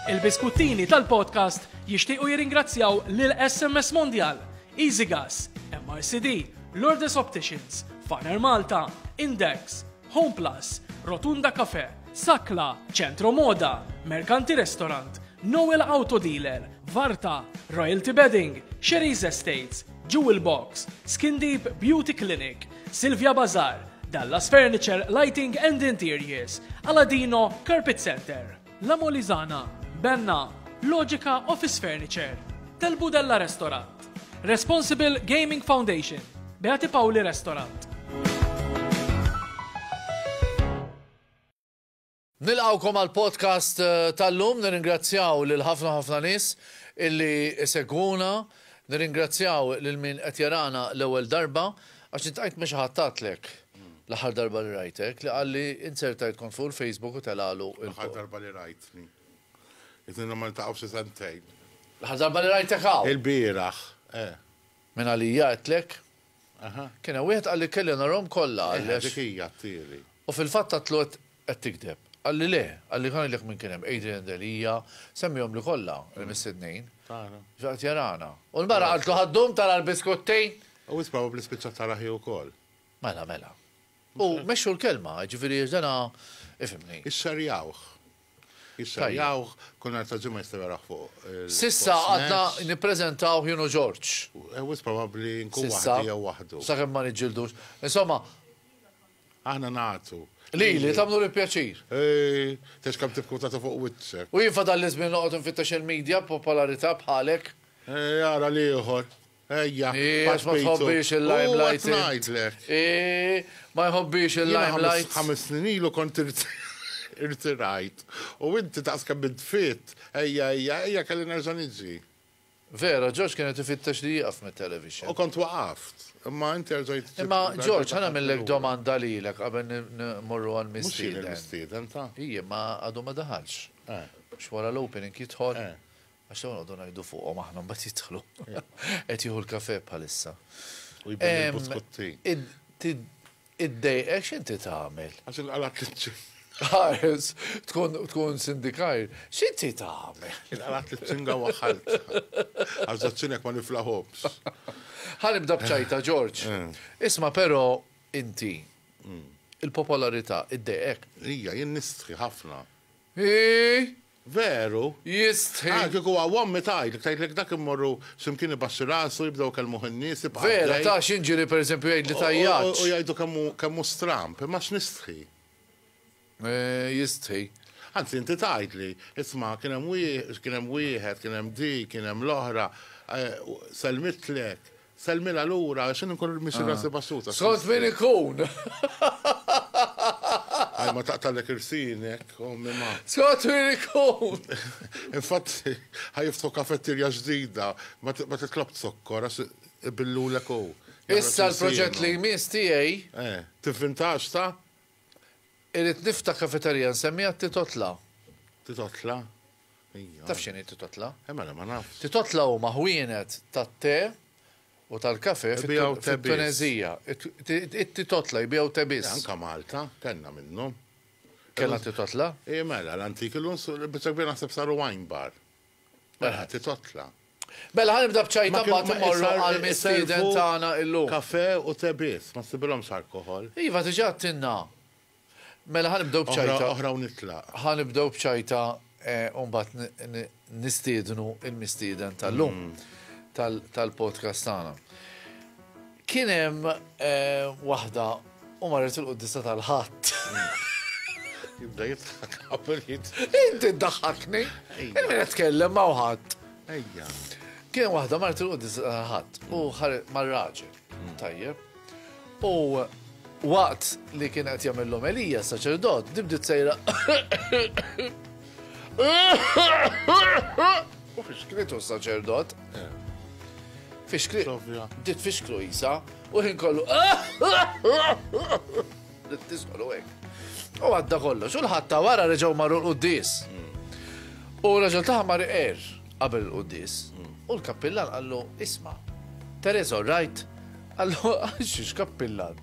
Il-biskuttini tal-podcast jixtiequ jirringrazzjaw lil SMS Mondial, EasyGas, MRCD, Lourdes Opticians, Faner Malta, Index, Homeplus, Rotunda Cafe, Sakla, Centro Moda, Mercanti Restaurant, Noel Auto Dealer, Varta, Royalty Bedding, Sherry's Estates, Jewel Box, Skin Deep Beauty Clinic, Silvia Bazar, Dallas Furniture, Lighting and Interiors, Aladino Carpet Center, La Molizana, Benna, Logica Office Furniture, Tel Budella Restaurant, Responsible Gaming Foundation, Beati Pauli Restaurant. Nilqawkom għal podcast tal-lum, nirringrazzjaw lil ħafna nies illi seguna, nirringrazzjaw lil min qed jarana l-ewwel darba għax intajt mhux ħattatlek l-aħħar darba li rajtek li qalli insertajt kont fuq il-Facebook u telalu l-aħħar darba li rajtni. Jitna ma ntaqgħu xi sentejn. L-aħħar darba li rajtek hawn. Il-bieraħ, Min għalija għetlek. Kien wieħed qalli kelli narhom kollha għaliex. Dik hija t-tieri. U fil-fatt tatlu qed tikdeb. Għalli le, għalli kan il-lek minn kienem Adrian Delija, semmijom li kolla, il-missidnejn. Ġaqt jarana. U l-barra għaltlu ħaddum tara l-biskottejn. U isbabu bl-spicċa taraħi u kol. Mela. U meċu l-kelma, ġifiri ġdana, ifimni. Ix-xarjawħ. Ix-xarjawħ, kunna ta' ġimma jisteveraħ fuq. Sissa għadna niprezentaw Junu George. U isbabli nkun wahdi jew wahdu. Sakemm ma nġildux. Insomma. Aħna natu. Li tamlu li pjaċir. Tex kam tibku ta' fuq witċek. U jinfadal l-izmin noqgħod nfittax il-medja, popolarità bħalek. Jara li uħor. Ejja. Ma tħobbix il-limelight. Ma jħobbix il-limelight. 5 snin ilu kont irtirajt. U inti taqska bid-fit. Ejja kalli nerġa' niġi. Vera, George kienet ifittax li jaqaf mit-television. U kont waqaft. Imma inti rġajt. Imma George, ħana millek domanda li l-ek għaben morru għal Mistiden, mistiden. ta' Ije, ma għadu ma daħalx. Xwara l-opening jitħol. Għaxaw għadu najdu fuqom aħna mbat jitħlu. Et juhu l-kafe bħalissa. U jibben il-buskotti. Id-dej, xinti ta' għamil? Għaxin għalat l-ċin. Għarż, tkun sindikajr. Xinti ta' għamil? Għalat l-ċinga waħalt. Għazzaċinek ma niflaħobx. Ħanibda bċajta, George. Isma, pero inti, il-popolarità, id-dejek. Ija, jien nistħi ħafna. Veru? Jistħi. Kiku għawam tajt tajtlek dak immorru ximkini baxxi rasu, jibdaw kelmu ħinnis. Vera, ta' xinġiri per esempio jgħid li tajjaċ. U jgħidu kemmu stramp, imma x'nistħi. Jistħi. Anzi, inti tajtli, isma, kienem wieħed, kienem di, kienem l-oħra, selmitlek. Selmila l-ura, xin nkun mixi rasi bassuta. Skont min ikun. Għaj, ma taqtalek irsinek, ma. Skont min ikun. Infatti, ħajiftu kafettirja ġdida, ma titlob sokkor, għax billu l-eku. Issa l-proġett li jmiss tijaj. Tivvintax ta? Irrit nifta kafeterija nsemmija Titotla. Titotla? Taf xini Titotla? Mela, ma naf. Titotla u maħwienet tat-te u tal-kafe fit-Tunezija. It-Titotla jbijaw tebis. Anka Malta, kellna minnu. Kellna Titotla? Mela, l-antik il-biċak bina naħseb saru wine bar. Titotla. Bella, ħanibda bċajta bat morru għal-mistiden tana illum. Kafe u tebis, ma s-sibilom alkohol. Iva, tiġat tinna. Mela, ħanibdaw bċajta. Oħra u nitla. Ħanibdaw bċajta un-bat nistidnu il-mistiden tal-lum. Tal-podcast tagħna. Kien hemm waħda u marret il-quddisa tal-ħadd. Jibda jitħak għabirit. Inti ddaħħakni. Min qed tkellem ma' ħadd. Ejja. Kien waħda marret il-quddisa tal-ħadd u mar-raġel. Tajjeb. U waqt li kien qed jagħmel Elija saċerdot, dibdiet sejra. U fixkritu s-saċerdot. Fixkri. Dit fixkru jisa. U ħin kollu. Dit tiskollu għek. U għadda kollu. U l-ħatta wara reġaw marru l-Quddis. U reġaw taħ marri qabel l-Quddis. U l-kappillan għallu, isma, Teresa, right? Għallu, għaxix kappillan.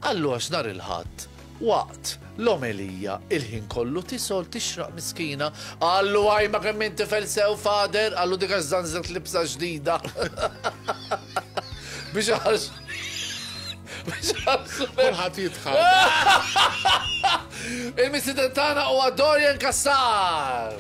Għallu għax nar il-ħadd. waqt l-omelija il-ħin kollu tisol tixraq miskina. Għallu għajma kemm inti felsew fader, għallu dik għażdanżet libsa ġdida. Biex għax. Kulħadd jitħall. Il-Missiden tagħna huwa Dorian Kassar.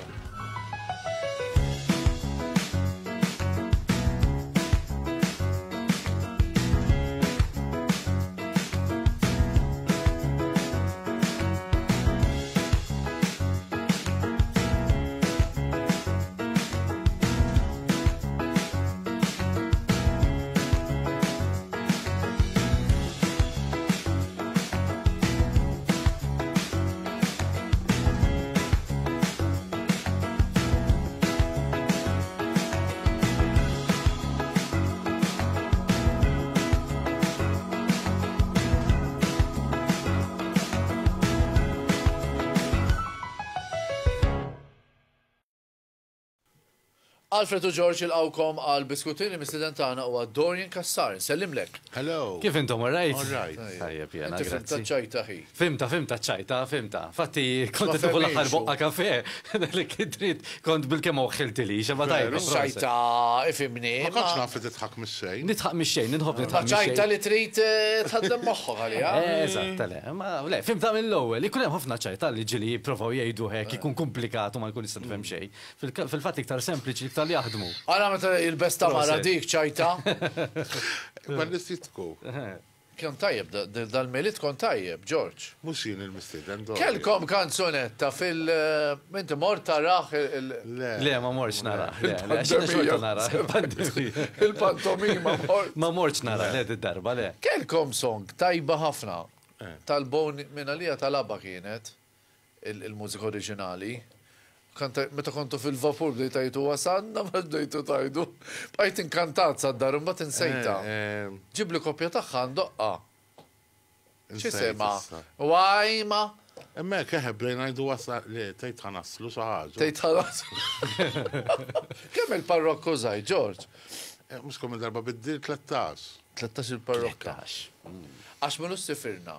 Alfred u George il-qawkom għal biskutini mis-student tagħna huwa Dorian Kassar. Sellimlek. Hello. Kif intom, all right? All right. Tajjeb, jena, Inti fimta grazzi. ċajta ħi. Fimta ċajta, fimta. Fatti, kont Ma t-tuħu l-axar femmixu. boqqa kafe, li kidrit, kont bil-kem uħħilti li, xeba tajb. Ċajta ifimni. Ma kontx naf li titħak mis-xejn. Nitħaq mis-xejn, nidħob Ma nitħaq ċajta mis-xejn. li trid tħaddem moħħok għalija. Eżatt, le, ma le, fimta mill-ewwel, ikun hemm ħafna ċajta li ġili jippruvaw jgħidu hekk ikun komplikatu ma jkun jista' nifhem xejn. Fil-fatt iktar sempliċi iktar li jaħdmu. Għana meta il-besta mara dik ċajta. Ma nistitku. Kien tajjeb, dal-melit kon tajjeb, George. Mux jien il-mistiden. Kelkom kanzunetta inti mort taraħ Le, ma morx nara. Le, xina xorta nara. il-pantomima mort. Ma morx nara, le, d-darba, le. Kelkom song tajba ħafna tal-boni minna li tal-abba kienet il-mużika oriġinali. Meta kontu fil-vapur bdejt tajtu wasanna, ma bdejtu tajdu. Bajt inkantat saddar, ma tinsejta. Ġibli kopja taħħa ndoqqa. Xisema? Wajma. Emme keħe brejna jdu wasa li tejt ħanaslu saħħaġu. Tejt ħalas. Kemm il-parrokku zaħ, George? Mux kom il-darba biddil 13. 13 il-parrokka. 13. Għax minu s-sifirna.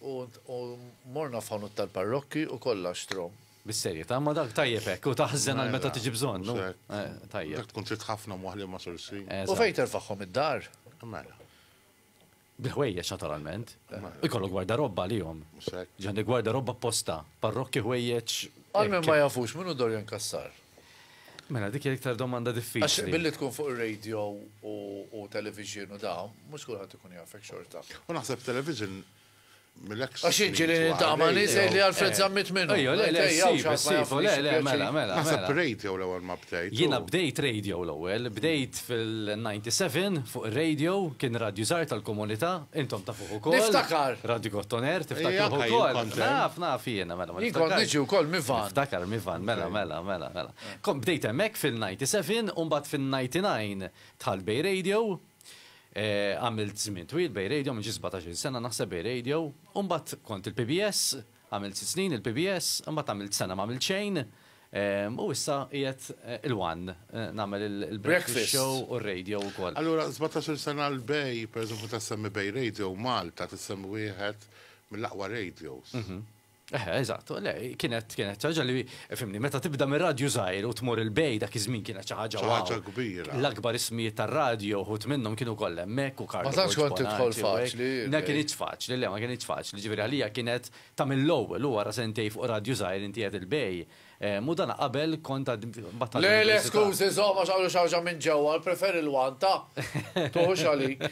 U morna f'ħanu tal-parrokki u kolla xtrom. Bis-serjetà, ma dak tajjeb hekk u taħżen għal meta tiġi bżonn, no? Tajjeb. Dak tkun trid ħafna muħli ma' xulxin. U fejn terfaħħom id-dar? Mela, Bil-ħwejjeġ naturalment. Ikollu gwarda robba lihom. mux hekk. Ġandi gwarda robba posta, parrokki ħwejjeġ. Għalmen ma jafux, minu Dorian Kassar? Mela dik iktar domanda Għax diffiċli. billi tkun fuq il-radio u television u da, mux kullħat ikun jaffek xorta. U naħseb television mill-ek. Għax inġili nintaqma nisej li Alfred zammit minnu. Ejjo, le, sifu, le, mela. Naħseb radio l-ewwel ma bdejt. Jiena bdejt radio l-ewwel, bdejt fil-97 fuq ir-radio, kien radju żgħar tal-komunità, intom tafuh ukoll. Niftakar. Radio Kottoner, tiftakar Ejja, ukoll. kont Naf jiena mela. Jikon niġi u koll mivan. Niftakar mivan, mela. Kom bdejt hemmhekk fil-97 u mbagħad fil-99 tħall Bay Radio. Għamilt żmien twil Bay Radio minn 17 sena naħseb Bay Radio, u mbagħad kont il-PBS, għamilt 6 snin il-PBS, mbagħad għamilt sena m'għamilt xejn, u issa qiegħed il-one nagħmel il-breakfast show u r-radio wkoll. Allura, 17 sena l-Bej, per eżempju, tassemmi Bej Radio Malta, tassemmi wieħed mill-aqwa radios. Eżatt, le, kienet ċaġa li, fimni, meta tibda mir radju żgħir u tmur il-bej dak iż-żmien kienet xi ħaġa ħaġa kbira. L-akbar ismijiet tar-radju uħut minnhom kienu kollha hemmhekk u Karl. Ma tantx kont tidħol faċli. Ma kienx faċli, le, ma kienx faċli. Ġifieri għalija kienet ta' mill-ewwel u wara sentej fuq radju żgħir inti qed il-bej. Mudana qabel kont battalja. Le, skużi, zoma xawlu xawġa minn ġewwa, preferi l-wanta. Tuħux għalik.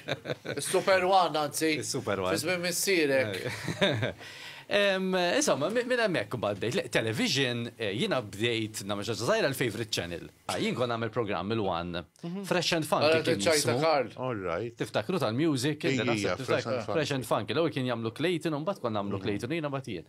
Super one, anzi. Super one. Fismin missirek. Insomma, minn hemmhekk baddejt, television jiena bdejt nagħmel xi żgħira l-favorite channel. Jien kon nagħmel programm il-one Fresh and Funky. Għara t-ċajta Karl. All right. Tiftakru tal-music, Ija, Fresh and Funky, l-ewwel kien jagħmlu Clayton, u mbagħad kon nagħmlu Clayton jiena mbagħad jien.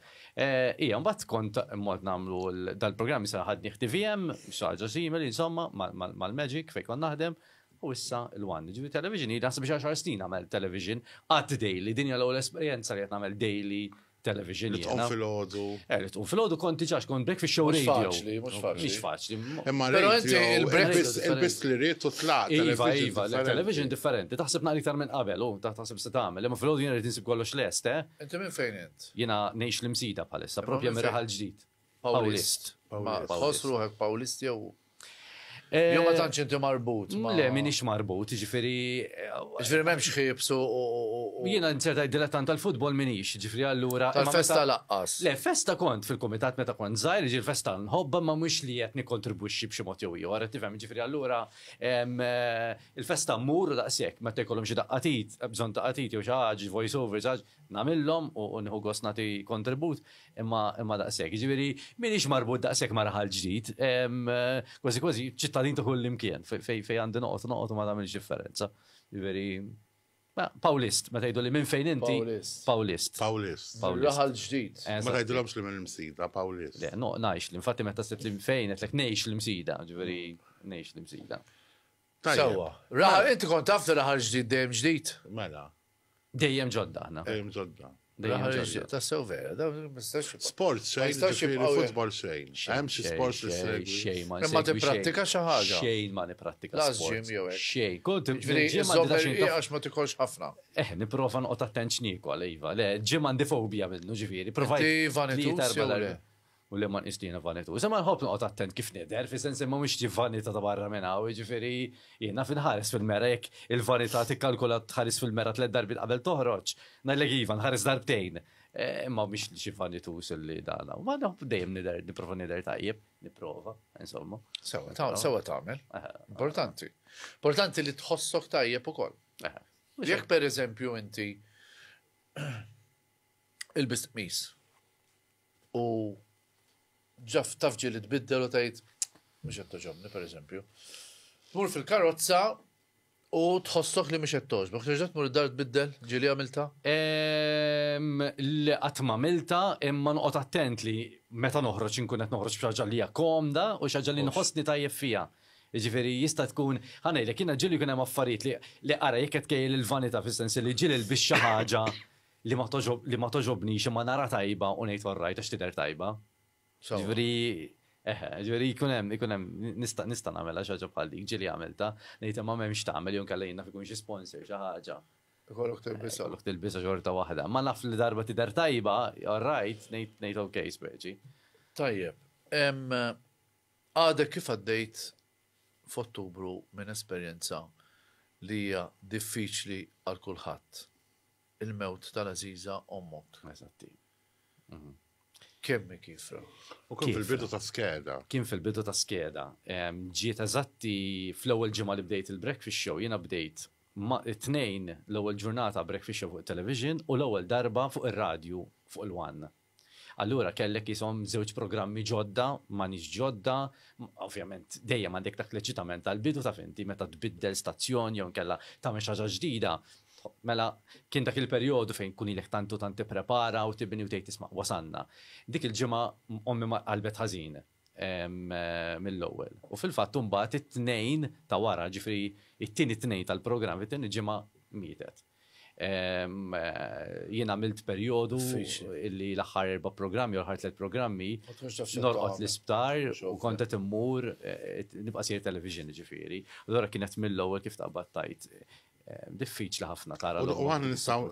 Ija, mbagħad kont mod nagħmlu dal-programm issa ħadni TVM, xi ħaġa simili insomma mal-Magic fejn kon naħdem. U issa il-one, ġivi television, naħseb xi 10 snin għamel television, għad daily, dinja l-ewwel esperjenza li qed nagħmel daily television Li tqom jena. fil-ħodu. Li tqum fil-ħodu konti ġax kon breakfast show Mhux radio. faċli, mhux faċli. Mhix faċli. Imma Però radio, inti il-breakfast il-bist li rrit u tlaq. Iva, television differenti. Taħseb naqra iktar minn qabel, taħseb se tagħmel. Imma fil-ħodu jena rrid insib kollox lest, Inti minn fejn int? Jena ngħix l-imsida bħalissa, propja minn miraħal ġdid. Paulist. Ma Paulist. tħoss ruħek Paulist jew jew ma tantx inti marbut. Le, minix marbut, ġifiri. Ġifieri m'hemmx ħiebsu u Jiena nċertaj dilettant tal-futbol minix, ġifiri allura. tal-festa laqqas. Le, festa kont fil-komitat meta kont żgħir, ġi festa nħobba ma mhux li qed nikkontribwixxi b'xi mod jew ieħor, tifhem, ġifieri allura il-festa mmur daqshekk meta jkollhom xi daqqatit, bżonn daqqatit jew xi ħaġa, voice over nagħmilhom u nieħu gost nagħti kontribut imma daqshekk. Ġifieri minix marbut daqshekk ma raħal ġdid, kważi ċittadin ta' kull imkien fejn għandi noqgħod u ma tagħmilx differenza. Ġifieri Paulist, meta jgħidu li minn fejn inti? Paulist. Raħal ġdid. Ma tgħidulhomx li minn l-msida, Paulist. Le, no, najx li, infatti meta sitt li fejn, qed nejx l-msida, ġifieri nejx l-msida. Sewa. Raħal inti kont taf li raħal ġdid dejjem ġdid? Mela. Dejjem ġodda aħna. Dejjem ġodda. Raħal ġdid. Tassew vera, da mistax. Sport xejn, ġifieri futbol xejn. Hemm xi sport li segwi. Xejn ma Ma tipprattika xi ħaġa. Xejn ma nipprattika. Laqas gym jew hekk. Xejn. Kont Ġifieri iż-żommer għax ma tikolx ħafna. nipprova noqgħod attent xnieku għalejva. Le, ġim għandi fobja minnu ġifieri. Provajt. Inti vanitus jew le? U li man istina vanitu. Sema nħobb noqgħod attent kif nider, fi sens imma mhux vanita ta' barra minn hawn, ġifieri jiena finħares fil-mera jekk il-vanità tikkalkula tħares fil-mera tliet darbit qabel toħroġ. Ngħidlek iva nħares darbtejn. Imma mhix li xi vanitus li dana. Ma dejjem nider, nipprova nider tajjeb, nipprova, insomma. Sewa tagħmel. Importanti. Importanti li tħossok tajjeb ukoll. Jekk pereżempju inti il-bist qmis u ġaf tafġi li tbiddel u tgħid mhux qed toġobni pereżempju. Tmur fil-karozza u tħossok li mhux qed toġbok. Terġa' tmur id-dar tbiddel ġieli għamilta? Li qatt m'għamilta imma noqgħod attent li meta noħroġ inkun qed noħroġ b'xi ħaġa li hija komda u xi ħaġa li nħossni tajjeb fiha. Jiġifieri jista' tkun ħanejlek kienha ġieli jkun hemm affarijiet li ara jekk qed kejjel il-vanità fis-sens li ġieli lbix xi ħaġa li ma toġobnix imma nara tajba u ngħid orrajt għax tidher tajba. Ġifieri jkun hemm nista' nagħmilha xi ħaġa bħal dik ġieli għamilta, ngħid imma m'hemmx tagħmel jew kellha jien ikun xi sponsor xi ħaġa. Ikollok tilbisha. Kollok tilbisha xorta waħda. Ma naf li darba tidher tajba, orrajt, ngħid okej speċi. Tajjeb. Għadek kif għaddejt f'Ottubru minn esperjenza li hija diffiċli għal kulħadd. Il-mewt tal-Aziza ommok. Eżatti. Kemm kifra? U kien fil-bidu ta' skeda. Kien fil-bidu ta' skeda. Ġiet eżatti fl-ewwel ġimgħa li bdejt il-breakfast show, jiena bdejt it-tnejn l-ewwel ġurnata breakfast show fuq television u l-ewwel darba fuq ir-radju fuq il-One. Allura kellek jisom żewġ programmi ġodda, m'għandix ġodda, ovvjament dejjem għandek dak l-eċitament tal-bidu ta' finti meta tbiddel stazzjon jew nkella tagħmel xi ħaġa ġdida. Mela kien dak il-perjodu fejn kun ilek tantu tanti prepara u tibni u tgħid tisma' wasanna. Dik il-ġimgħa ommi qalbet ħażin mill-ewwel. U fil-fatt mbagħad it-tnejn ta' wara, ġifri it-tieni tnejn tal-programm, it-tieni ġimgħa mietet. Jien għamilt perjodu illi l-aħħar 4 programmi u l-aħħar 3 programmi norqod l-isptar u kont qed immur nibqa' sir television ġifieri. Allura kienet mill-ewwel kif taqbad tajt diffiċli ħafna tara. U għan nistaw,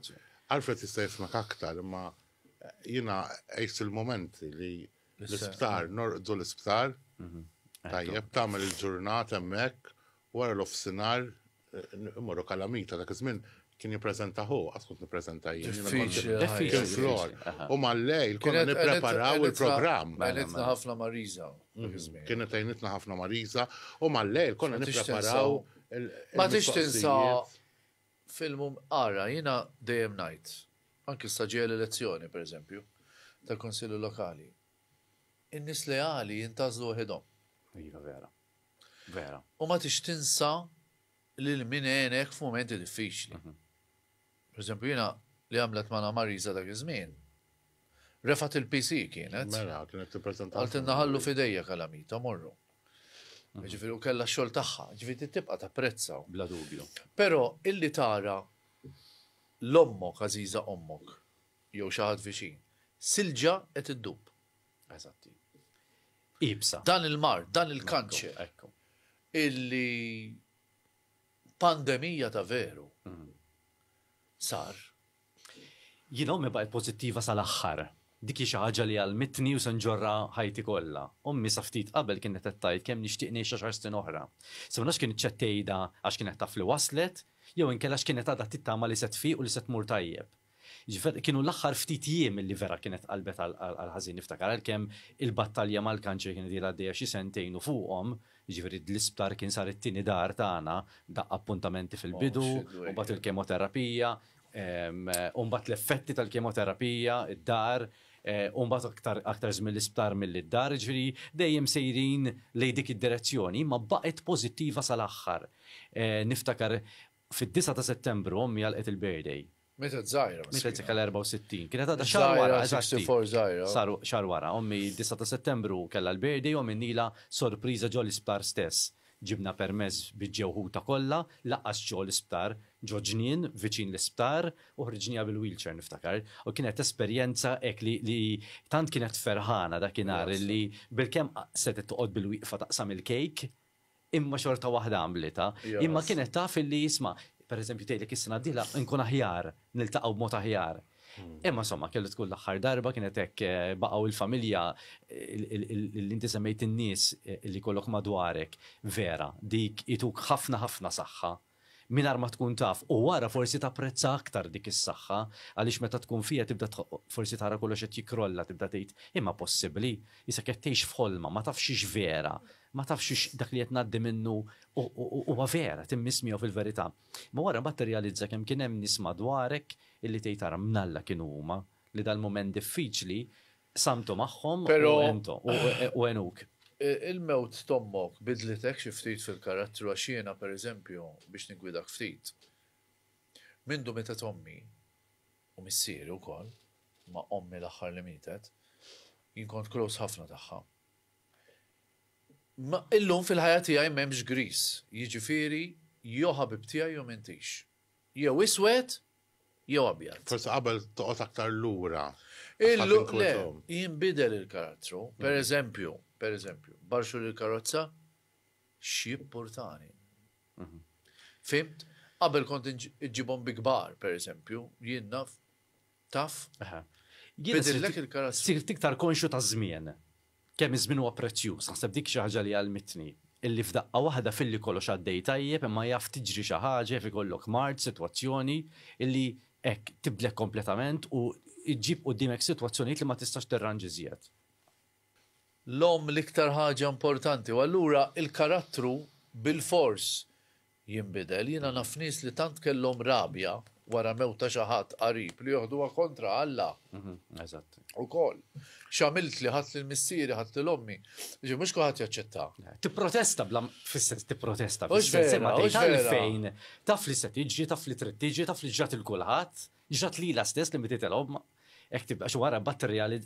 Alfred jista' jismak aktar, imma jina għajs il-momenti li l-isptar, norqdu l-isptar, tajjeb, tagħmel il-ġurnata hemmhekk, wara l-offsinar, immorru kalamita, dak iż-żmien kien jippreżenta hu, għaskont nippreżenta jien. Kien flor. U mal-lejl konna nippreparaw il-programm. Għajnitna ħafna Mariza. Kienet għajnitna ħafna Mariza, u mal-lejl konna nippreparaw Ma tix tinsa filmum ara, jina dejjem ngħid, anki staġija l-elezzjoni, per eżempju, tal-Konsilju Lokali. In-nies leali jintazlu ħedhom. Iva vera. Vera. U ma tix tinsa lil min għenek f'momenti diffiċli. Per eżempju, jina li għamlet mana Mariza dak iż-żmien. Refat il-PC kienet. Mela, kienet tippreżenta. Għaltinna ħallu fidejja kalamita, morru. Ġifieri u kella x-xogħol tagħha, ġifieri tibqa' tapprezzaw. Bla dubju. Però illi tara l-ommok, Aziza ommok, jew xi ħadd viċin, silġa qed iddub. Eżatti. Ibsa. Dan il-mar, dan il-kanċer, Ekku. illi pandemija ta' veru sar. Jina ommi baqet pozittiva sal-axħar. Diki xi ħaġa li għal-mitni u sanġorra ħajti kollha. Ommi saftit qabel kienet qed tgħid kemm nixtieq ngħix 10 snin oħra. Se ma nafx kienet ċettejda għax kienet taf li waslet, jew inkella għax kienet għadha tittama li se tfiq u li se tmur tajjeb. Ġifier kienu l-aħħar ftit jiem li vera kienet qalbet għal-ħażin niftakar għalkemm il-battalja mal-kanċer kienet ilha għaddejja xi sentejn u fuqhom, ġifieri l-isptar kien sar it-tieni dar tagħna, daqqa appuntamenti fil-bidu, u bat il-kemoterapija, u mbagħad l-effetti tal-kemoterapija, id-dar, u mbagħad aktar żmien l-isptar mill-dar, ġifieri dejjem sejrin lejn dik id-direzzjoni, ma baqgħet pożittiva sal-aħħar. Niftakar fid-9 ta' Settembru ommi għalqet il-birthday. Meta żgħira. Meta tkell 64. Kienet għadha xahar wara, 64 żgħira. Saru xahar wara. Ommi 9 ta' Settembru kellha l-birthday u minnila sorpriża ġo l-isptar stess. Ġibna permezz biġġewħuta kollha, laqqas ġo l-isptar, ġo ġnien viċin l-isptar u ħriġnija bil-wheelchair niftakar. U kienet esperjenza hekk li tant kienet ferħana dakinhar li bilkemm setet toqgħod bil-wieqfa taqsam il-kejk, imma xorta waħda għamlita. Imma kienet taf li jisma' per eżempju tgħidlek is-sena d-dieħla nkun aħjar, niltaqgħu b'mod aħjar. Imma insomma kellu tkun l-aħħar darba kienet hekk baqgħu il-familja li inti semmejt in-nies li kollok madwarek vera dik ituk ħafna saħħa mingħajr ma tkun taf u wara forsi tapprezza aktar dik is-saħħa għaliex meta tkun fija tibda forsi tara kollox qed jikrolla tibda tgħid imma possibbli issa qed tgħix f'ħolma ma tafx vera ma tafx dak li qed ngħaddi minnu huwa vera timmiss miegħu fil-verità. Ma wara mbagħad tirrealizza kemm kien hemm nies madwarek illi tgħid tara mnalla kienu huma li dal-mument diffiċli samtu magħhom u għenuk. Il-mewt tommok bidlitek xi ftit fil-karattru għax jiena pereżempju biex nigwidak ftit. Mindu meta tommi u missieri wkoll ma' ommi l-aħħar li mietet, jien kont close ħafna tagħha. Ma illum fil-ħajja tiegħi m'hemmx gris, jiġifieri jew ħabib tiegħi jew m'intix. Jew iswed jew abjad. Forsi qabel toqgħod aktar lura. Le, jinbidel il-karattru, per eżempju, barxu l-karozza, x'jippurtani. Fimt? Qabel kont iġibhom bi kbar, per eżempju, jien naf, taf. Bidillek il-karattru. Sirt iktar konxu ta' żmien. Kemm iż-żmien huwa prezzjuż, naħseb dik xi ħaġa li għall-mitni. Illi f'daqqa waħda filli kollox għaddej tajjeb imma jaf tiġri xi ħaġa fi kollok mart, sitwazzjoni illi hekk tibdlek kompletament u iġġib qudiemek sitwazzjonijiet li ma tistax tirranġi żjed. L-om l-iktar ħaġa importanti u allura il-karattru bil-fors jinbidel. Jiena naf nies li tant kellhom rabja wara mewta xi ħadd qarib li joħduha kontra Alla. Eżatt. Ukoll. X'għamilt li ħadd lill-missieri, ħadd lil ommi. Ġi mhux kulħadd jaċċetta. Tipprotesta bla fis-sens tipprotesta fis-sens imma tgħid għalfejn taf li se tiġi, taf li trid tiġi, taf li ġrat il-kulħadd, ġrat lilha stess li mititelhom hekk tibqa' xi wara batterjali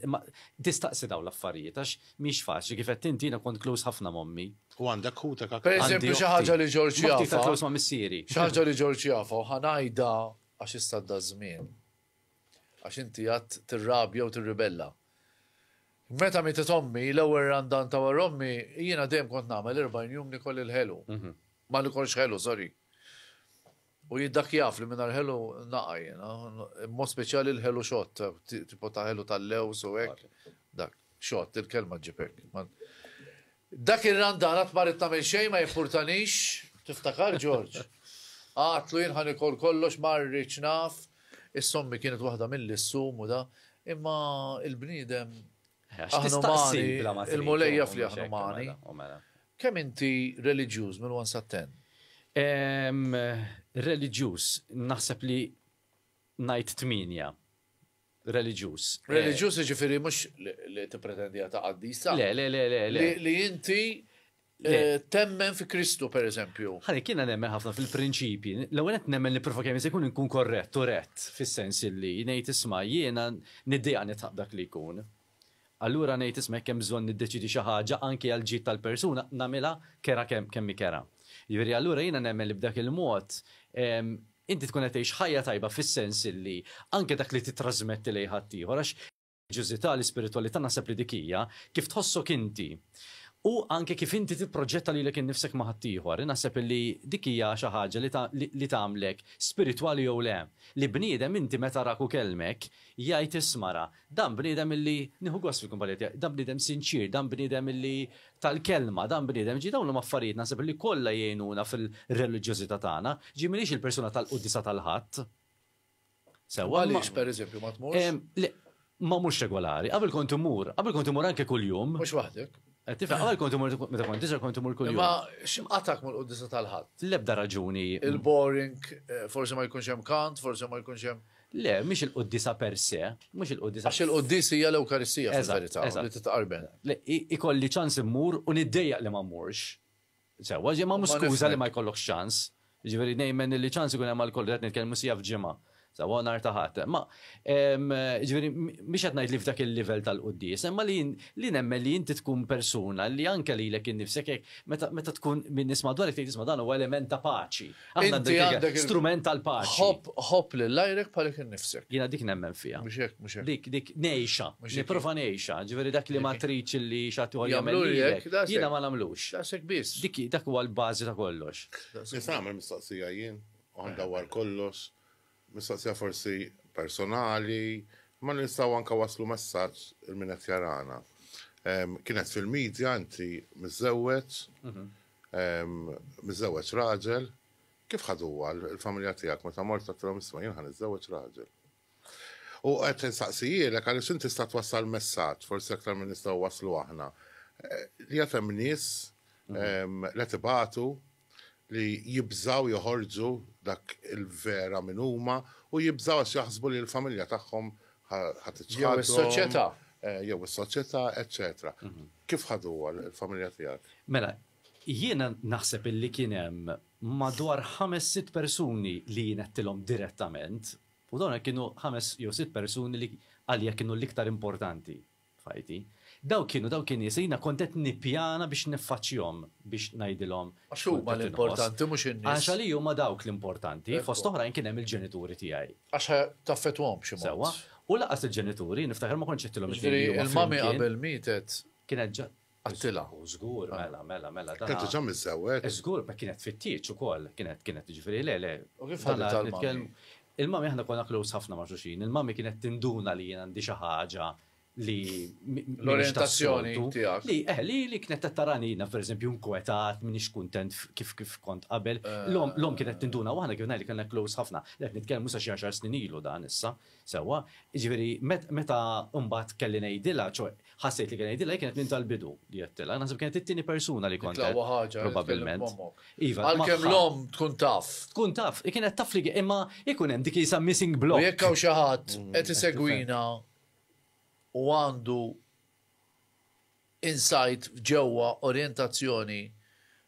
tistaqsi dawn l-affarijiet għax mhix faċli kif qed inti kont close ħafna mommi. U għandek hutek aktar. Pereżempju xi ħaġa li Ġorġ jafa. close ma' missieri. Xi ħaġa li Ġorġ jafa u ħanajda għax istadda żmien. Għax inti għad tirrabja u tirribella. Meta mietet ommi, l-ewwel randan ta' war ommi, jiena dejjem kont nagħmel 40 jum nikol il-ħelu. Ma nikolx ħelu, sorry. U jiddak jaf li minnar ħelu naqaj, mod speċjali l-ħelu xott, tipo ta' ħelu tal-lews u hekk. Dak, xott, il-kelma ġipek. Dak il-randan għat marit tamel xej ma jimpurtanix, tiftakar Ġorġ. Għatlu jien ħan ikol kollox marriċ naf, is-sommi kienet waħda mill-issum u da, imma il-bniedem aħnumani, il-mulejja fli aħnumani. Kemm inti reliġjuż minn 1 sa 10? Reliġjuż, naħseb li ngħid 8. Reliġjuż. Reliġjuż jiġifieri mhux li tippretendija ta' qaddisa. Le. Li inti temmen fi Kristu, per eżempju. Ħalli kiena nemmen ħafna fil-prinċipji. L-ewwel qed nemmen li profa kemm se jkun inkun korrett u rett fis-sens li ngħid isma' jiena niddejja nitħaq dak li jkun. Allura ngħid isma' kemm bżonn niddeċidi xi ħaġa anke għal ġid tal-persuna nagħmilha kera kemm kera. Jiġifieri allura jiena nemmen li b'dak il-mod inti tkun qed tgħix ħajja tajba fis-sens li anke dak li titrasmetti lejn ħadd ieħor għax ġużità l-ispiritualità naħseb li dikija kif tħossok inti. U anke kif inti tipproġetta li l-ek nifsek maħattijħor, naħseb li dikija xi ħaġa li tagħmlek spiritwali jew le. Li bniedem inti meta raku kelmek jgħid ismara, dan bniedem illi nieħu gost fil-kumpanija, dan bniedem sinċir, dan bniedem illi tal-kelma, dan bniedem ġi dawn affarijiet naħseb li kollha jgħinuna fil-reliġjożità tagħna, ġi m'iniex il-persuna tal-quddisa tal-ħadd. Sewa għaliex pereżempju ma tmurx? Ma mhux regolari, qabel kont imur anke kuljum. Mhux waħdek. Tifra, għal kontu mur, meta kont tiġa kontu mur kull-jum. Ma x'imqatak mal-quddisa tal-ħadd? L-ebda raġuni. Il-boring, forse ma jkunx hemm kant, forse ma jkunx hemm. Le, mhix il-quddisa per se, mhux il-quddisa. Għax il-quddis hija l-Ewkaristija fil-verità li titqarben. Le, ikolli ċans immur u niddejjaq li ma mmurx. Sewa, ma mhux skuża li ma jkollokx ċans. Ġifieri nejmen li ċans ikun hemm għal-koll qed nitkellmu sija f'ġimgħa. Sawa nar taħat. Ma, ġveri, miex għatnajt li f'dak il-level tal-qoddis, imma li nemmen li inti tkun persuna li anke li l-ek innifsek, meta tkun minn nisma dwarek tgħid isma' dan huwa element ta' paċi. Inti għandek strument tal-paċi. Hopp li lajrek palek innifsek. Jiena dik nemmen fija. Mhux hekk. Dik nejxa, niprofa nejxa, ġveri dak li ma triċ li xati għal Jagħmlu jagħmel hekk, jiena ma nagħmlux. Daqshekk biss. Dak huwa l-bażi ta' kollox. Nisagħmel mistoqsija jien, u għandawar kollox. Mistoqsija forsi personali, ma nistaw anka waslu messaġġ il-minet jarana. Kienet fil-medja inti miżewweġ, raġel, kif ħaduwa il-familja tiegħek meta mort għattilhom isma' jien ħan iżewweġ raġel. U qed insaqsijilek għaliex inti tista' twassal messaġġ, forsi aktar minn nistgħu waslu aħna. Li qed hemm nies li tibatu li jibżaw joħorġu dak il-vera minn huma u jibżaw għax jaħsbu li l-familja tagħhom ħatiċħadhom. Jew is-soċjetà. Jew is-soċjetà, eċetera. Kif ħaduha l-familja tiegħek? Mela, jiena naħseb illi kien hemm madwar 5-6 persuni li jinettilhom direttament, u dawn kienu 5 jew 6 persuni li għalija kienu l-iktar importanti, fajti. Daw kienu jisina kontet nipjana biex niffaċjom biex najdilhom. Għax huma l-importanti mhux in-nies. Għax għalli huma dawk l-importanti, fost oħrajn kien hemm il-ġenituri tiegħi. Għax taffetwhom b'xi mod. Sewwa, u laqas il-ġenituri niftaħar ma kontx qedtilhom il-mami qabel mietet kienet għattila. Żgur, mela. Kienet ġa miżewweġ. Żgur, ma kienet fit-tieċ ukoll, kienet ġifieri le. U kif ħadet tal-mami? Il-mami aħna konna close ħafna ma' xulxin, il-mami kienet tinduna li jien għandi xi ħaġa li l-orientazzjoni tiegħek. Li kienet taranina, per eżempju, nkwetat, minix kuntent kif kont qabel. L-om kienet tinduna, u aħna kif ngħid li kellna close ħafna. Qed nitkellmu sa xi 10 snin ilu dan issa. Sewwa, jiġifieri meta mbagħad kelli ngħidilha, ħassejt li kelli ngħidilha kienet minn tal-bidu li qedtilha. Naħseb kienet it-tieni persuna li kont probabbilment. Għalkemm l-om tkun taf. Tkun taf, kienet taf li imma ikun hemm dik isa missing block. U jekk hawn xi ħadd qed isegwina u għandu insight ġewwa orientazzjoni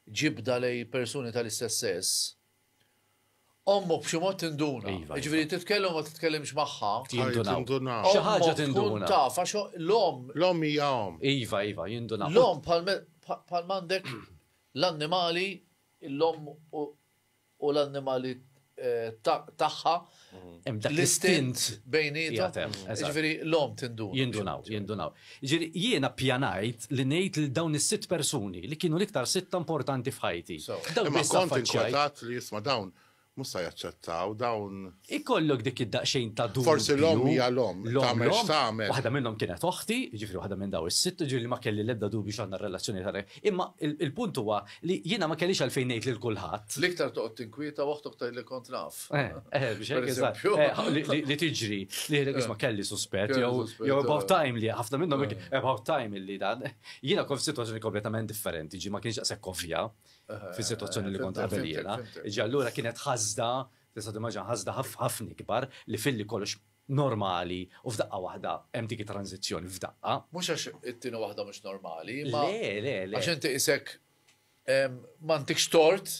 ġibda lej persuni tal-istess sess, ommok b'xi mod tinduna. Ġifieri titkellem ma titkellimx magħha. Jindunaw. Xi ħaġa tinduna. Taf għax l-om. L-om hija om. Iva, jindunaw. L-om bħal m'għandek l-annimali, l-om u l-annimali tagħha l-istint bejnietom. Ġifieri l-om tinduna. Jindunaw. Ġifieri jiena pjanajt li ngħid lil dawn is-6 persuni li kienu l-iktar 6 importanti f'ħajti. Imma kont inkwetat li jisma' dawn musa jaċċettaw dawn. Ikollok dik id-daqxejn ta' dubju. Forsi l-om hija l-om. Tagħmel x'tagħmel. Waħda minnhom kienet oħti, ġifieri waħda minn daw is-sitt, ġifieri ma kelli l-ebda dubju x'għandna relazzjoni tagħna. Imma il-punt huwa li jiena ma kellix għalfejn ngħid lil kulħadd. L-iktar toqgħod tinkwieta waħdok tgħid li kont naf. Biex hekk li tiġri li isma' kelli suspett jew about time li ħafna minnhom about time li dan. Jiena kont f'sitwazzjoni kompletament differenti, ġi ma kienx daqshekk ovvja fis-sitwazzjoni li kont qabel jiena. Ġi allura kienet ħażda, tista' timmaġina ħażda ħafna kbar li filli kollox normali u f'daqqa waħda hemm dik it-tranzizzjoni f'daqqa. Mhux għax it-tieni waħda mhux normali, ma le. għax inti isek m'għandekx tort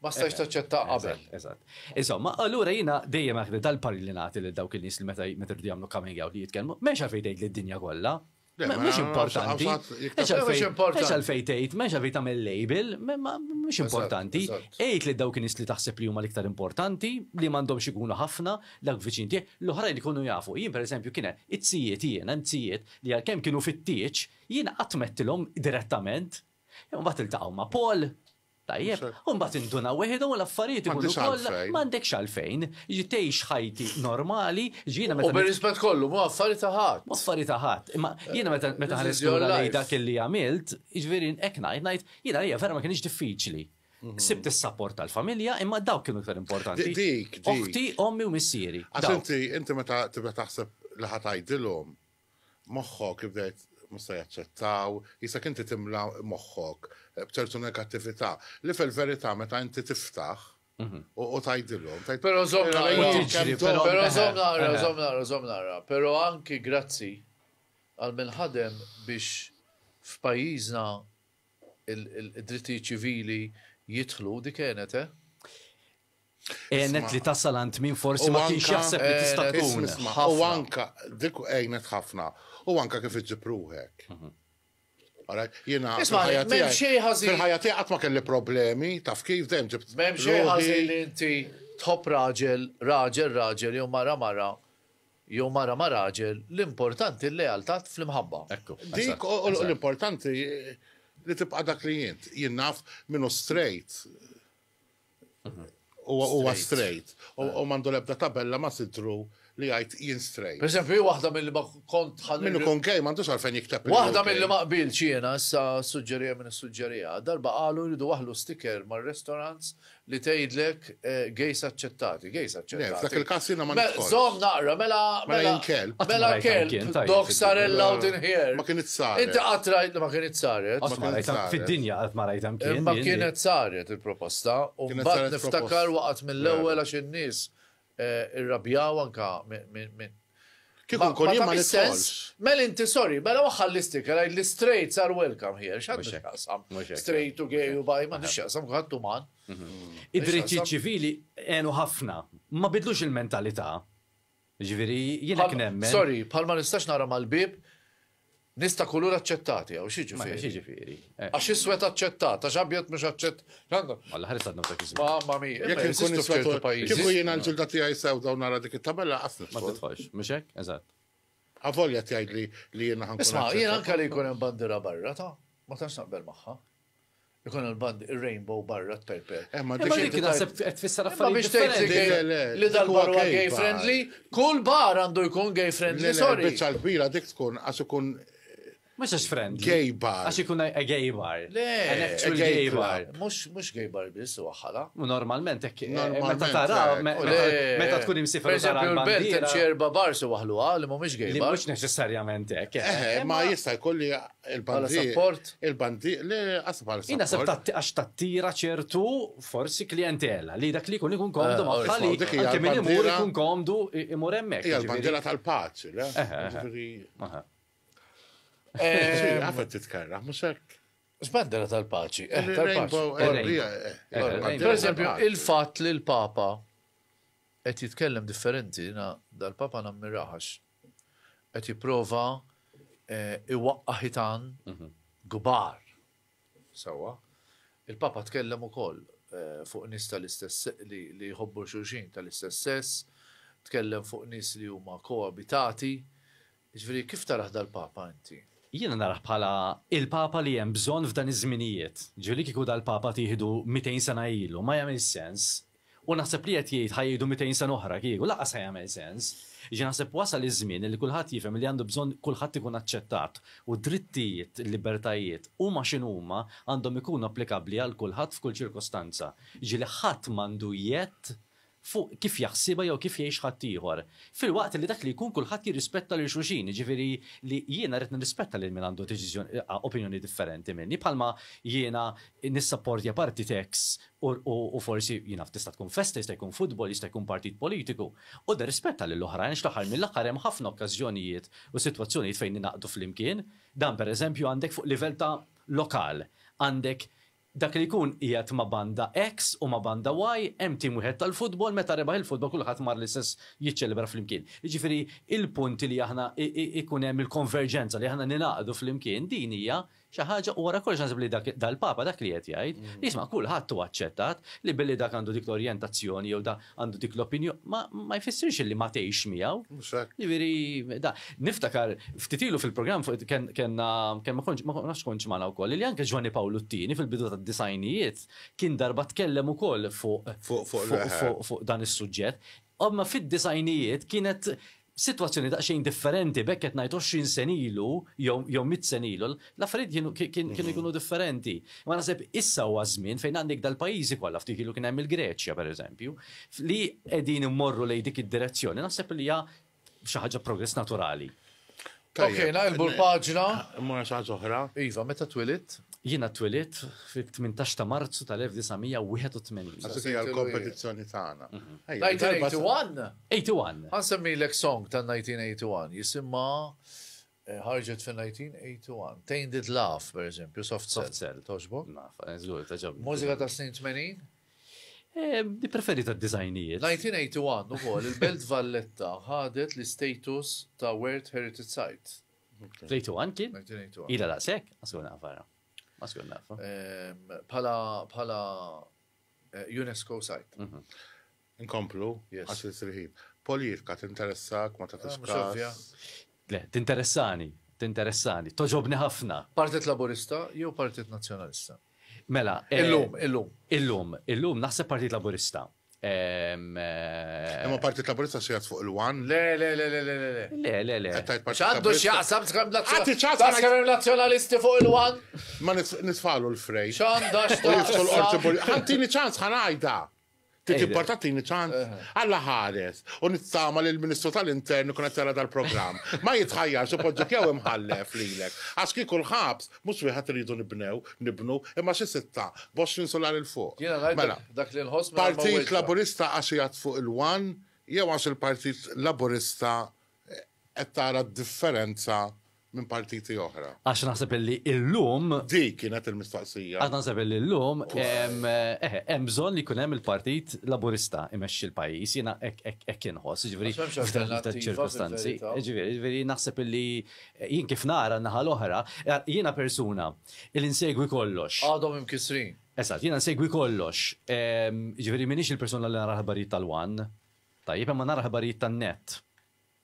ma stax taċċetta qabel. Eżatt. Insomma, allura jiena dejjem aħdi dal-parri li nagħti lil dawk il-nies li meta jridu jagħmlu coming out li jitkellmu, m'hemmx għalfejn tgħid lid-dinja kollha. Mux importanti. Eċ għalfej tgħid, meċ għalfej tagħmel label, mux importanti. Ejt li dawk nies li taħseb li huma l-iktar importanti, li m'għandhomx ikunu ħafna, dak viċin tiegħek, l-oħrajn ikunu jafu. Jien pereżempju kien it-tzijiet li għalkemm kienu fit-tieċ, jien qatt mettilhom direttament. Mbagħad iltaqgħu ma' Paul. Tajjeb, mbagħad induna weħidhom u l-affarijiet ikunu kollha m'għandekx għalfejn. Tgħix ħajti normali, ġiena meta. U bir-rispett kollu, mu affarijiet ta' ħadd. Mu affarijiet ta' ħadd. Imma jiena meta ħares lura lejn dak illi għamilt, jiġifieri hekk ngħid, jiena hija vera ma kienx diffiċli. Sibt is-sapport tal-familja, imma dawk kienu iktar importanti. Dik. Oħti, ommi u missieri. Għax inti meta tibda taħseb li ħatajdilhom moħħok ibdejt musta jaċċettaw, jisak inti timla moħħok b'ċertu negattività. Li fil-verità meta inti tiftaħ u tajdilhom. Però żomm nara, però anki grazzi għal minħadem biex f'pajjiżna id-dritti ċivili jidħlu dik kienet, Enet li tasal għand min forsi ma kienx jaħseb li tista' tkun. U anka dik għejnet ħafna. U anka kif iġġipruhek. Jiena fil-ħajja tiegħi qatt ma kelli problemi, taf kif dejjem ġibt. M'hemm xejn ħażin li inti tħobb raġel jew mara jew mara ma' raġel, l-importanti l-lealtà fl-imħabba. Dik u l-importanti li tibqa' dak li jien naf minnu straight. Huwa straight. U m'għandu l-ebda tabella ma sidru li għajt jien straight. Per esempio, waħda mill-li ma kont ħalli. Minnu kon gej, m'għandux għalfejn jikteb. Waħda mill-li ma qbilx jiena issa suġġerija minn is-suġġerija. Darba qalu jridu waħlu sticker mar-restaurants li tgħidlek gejs aċċettati, Dak il-każ jiena ma nidħolx. Żomm naqra, mela kelb, dog sarella out in here. Ma kienet saret. Inti qatt rajt li ma kienet saret. Fid-dinja qatt ma rajtam kien. Ma kienet saret il-proposta u mbagħad niftakar waqgħet mill-ewwel għax in-nies irrabjaw anka minn. Kieku kun jien ma nitħolx. Mela inti sorry, mela waħħallistik, għalaj li straights are welcome here. X'għandu x'jaqsam? Straight u gay u baj, ma x'jaqsam kulħadd uman. Id-drittijiet ċivili għenu ħafna, ma bidlux il-mentalità. Ġifieri jiena kien hemm. Sorry, bħal ma nistax nara mal-bib, nista' kulur aċċettati għaw xiġifieri. Għax iswed aċċettat, għax abjad mhux aċċett. Alla ħares għadna ta' kisbu. Mamma mia, jekk inkun niswetu kieku jiena l-ġilda tiegħi sewda u nara dik it-tabella qasni. Ma titħolx, mhux hekk? Eżatt. Avolja tgħid li jiena ħankun. Isma' jiena anke li jkun hemm bandira barra ta' ma tantx naqbel magħha. Ikun il-rainbow barra t-purple. Ma dik naħseb qed tfisser affarijiet differenti. Li dal-bar huwa gay friendly, kull bar għandu jkun gay friendly, sorry. Biċċa l-kbira dik tkun għax ikun Mux għax friendly. Gay bar. Għax ikun gay bar. Le, An actual gay bar. Mux gay bar bis u għaxħala. Normalment, meta tara, meta tkun imsifra tara l-bandira. Per esempio, bar su għahlu li mux gay bar. Li mux neċessarjament ek. Ma jista' jkolli il-bandi, le għasab għal Jina sab għax tattira ċertu forsi klientela li dak li kun ikun komdu maħħali. Anke min imur ikun komdu imur emmek. Ija l-bandira tal-paċi, le? Għafet titkarra, muxek. X'bandera tal-paċi? Per esempio, il-fat li l-Papa qed jitkellem differenti, dal-Papa nammiraħax, qed jipprova iwaqqa ħitan gubar. Sawa. Il-Papa tkellem ukoll fuq nies tal-istess li jħobbu xulxin tal-istess sess, tkellem fuq nies li huma koabitati. Ġifieri kif taraħ dal-Papa inti? Jiena naraħ bħala il-Papa li hemm bżonn f'dan iż-żminijiet. Ġieli kieku dal-Papa tieħdu 200 sena ilu, ma jagħmel sens. U naħseb li qed jgħid ħajjieħdu 200 sena oħra kieku laqas jagħmel sens. Ġi naħseb wasal iż-żmien li kulħadd jifhem li għandu bżonn kulħadd ikun aċċettat u drittijiet, il-libertajiet huma x'inhuma għandhom ikunu applikabbli għal kulħadd f'kull ċirkostanza. Ġieli ħadd m'għandu jett fuq kif jaħsiba jew kif jgħix ħadd ieħor. Fil-waqt li dak li jkun kulħadd jirrispetta lil xulxin, ġifieri li jiena rrid nirrispetta lil min għandu opinjoni differenti minni, bħalma jiena nissapportja Partitex u forsi jiena tista' tkun festa, jista' jkun futbol, jista' jkun partit politiku. U da rispetta lil oħrajn x'l-aħħar mill-aħħar hemm ħafna okkażjonijiet u sitwazzjonijiet fejn ninaqdu flimkien. Dan pereżempju għandek fuq livell ta' lokal, għandek dak li jkun qiegħed ma' banda X u ma' banda Y, hemm tim wieħed tal-futbol, meta rebaħ il-futbol kulħadd mar l-istess jiċċelebra flimkien. Jiġifieri il-punti li aħna ikun hemm il-konverġenza li aħna ninaqdu flimkien din hija xi ħaġa u wara kollox naħseb li dal-Papa dak li qed jgħid, jisma' kulħadd huwa aċċettat li billi dak għandu dik l-orjentazzjoni jew dak għandu dik l-opinjoni ma jfissirx li ma tgħix miegħu. Jiġifieri niftakar ftit ilu fil-programm kien ma kontx magħna wkoll li anke Ġwanni Pawluttini fil-bidu tad-disajnijiet kien darba tkellem ukoll fuq dan is-suġġett. Imma fid-disajnijiet kienet situazzjoni daqsxejn differenti, bekket ngħid 20 sen ilu jew 100 sen ilu, l-affarijiet kienu jkunu differenti. Ma naħseb issa huwa żmien fejn għandek dal-pajjiżi kollha ftit ilu kien hemm il-Greċja pereżempju, li qegħdin immorru lejn dik id-direzzjoni, naħseb li hija xi ħaġa progress naturali. Ok, naqilbu l-paġna. Mura xi ħaġa oħra. Iva, meta twilit? Jiena twilit fit-18 ta' Marzu tal-1981. Għasik hija l-kompetizzjoni tagħna. 1981? 81. Għansemmilek song ta' 1981, jisimma ħarġet fil-1981. Tainted Did Laugh, per eżempju, Soft Cell. Toġbok? Naf, żgur taġobni. Mużika ta' snin 80? Di preferi ta' dizajnijiet. 1981 ukoll il-Belt Valletta ħadet l-status ta' World Heritage Site. 81 kien? 1981. Ila laqsek? Maskur nafara. Maskur nafa. Pala UNESCO site. Inkomplu, għax l-sirħin. Politika tinteressak, ma ta' tiskas. Le, tinteressani. Toġobni ħafna. Partit Laburista jew Partit Nazzjonalista? Mela. Illum, naħseb Partit Laburista. Imma Partit Laburista xijat fuq il-wan? Le. Għattajt Partit ċandu xjaqsam tkam nazzjonalisti fuq il-wan? Ma nisfalu l-frej. ċandax U jiftu l-qorti ħantini ċans ħanajda. Tik importantini ċans għalla ħares. U nittama li l-Ministru tal-Intern kun għattara dal-program. Ma jitħajjar, poġġek jew imħallef lilek. Għax kiku l-ħabs, mux wieħed rridu nibnu, imma xi sitta, 20 solar il-fuq. Dak li l-ħosm. Partit Laburista għax jgħat fuq il-wan, jew għax il-Partit Laburista qed tara differenza minn partiti oħra. Għax naħseb li illum. Dik kienet il-mistoqsija. Għax naħseb li illum hemm bżonn li jkun hemm il-Partit Laburista imexxi l-pajjiż, jiena hekk inħoss, jiġifieri f'ċirkostanzi. Jiġifieri naħseb li jien kif nara n-naħa l-oħra, jiena persuna li nsegwi kollox. Għadhom imkisrin. Eżatt, jiena nsegwi kollox. Jiġifieri m'iniex il-persuna li nara ħabarijiet tal-wan. Tajjeb, imma nara ħabarijiet tan-net.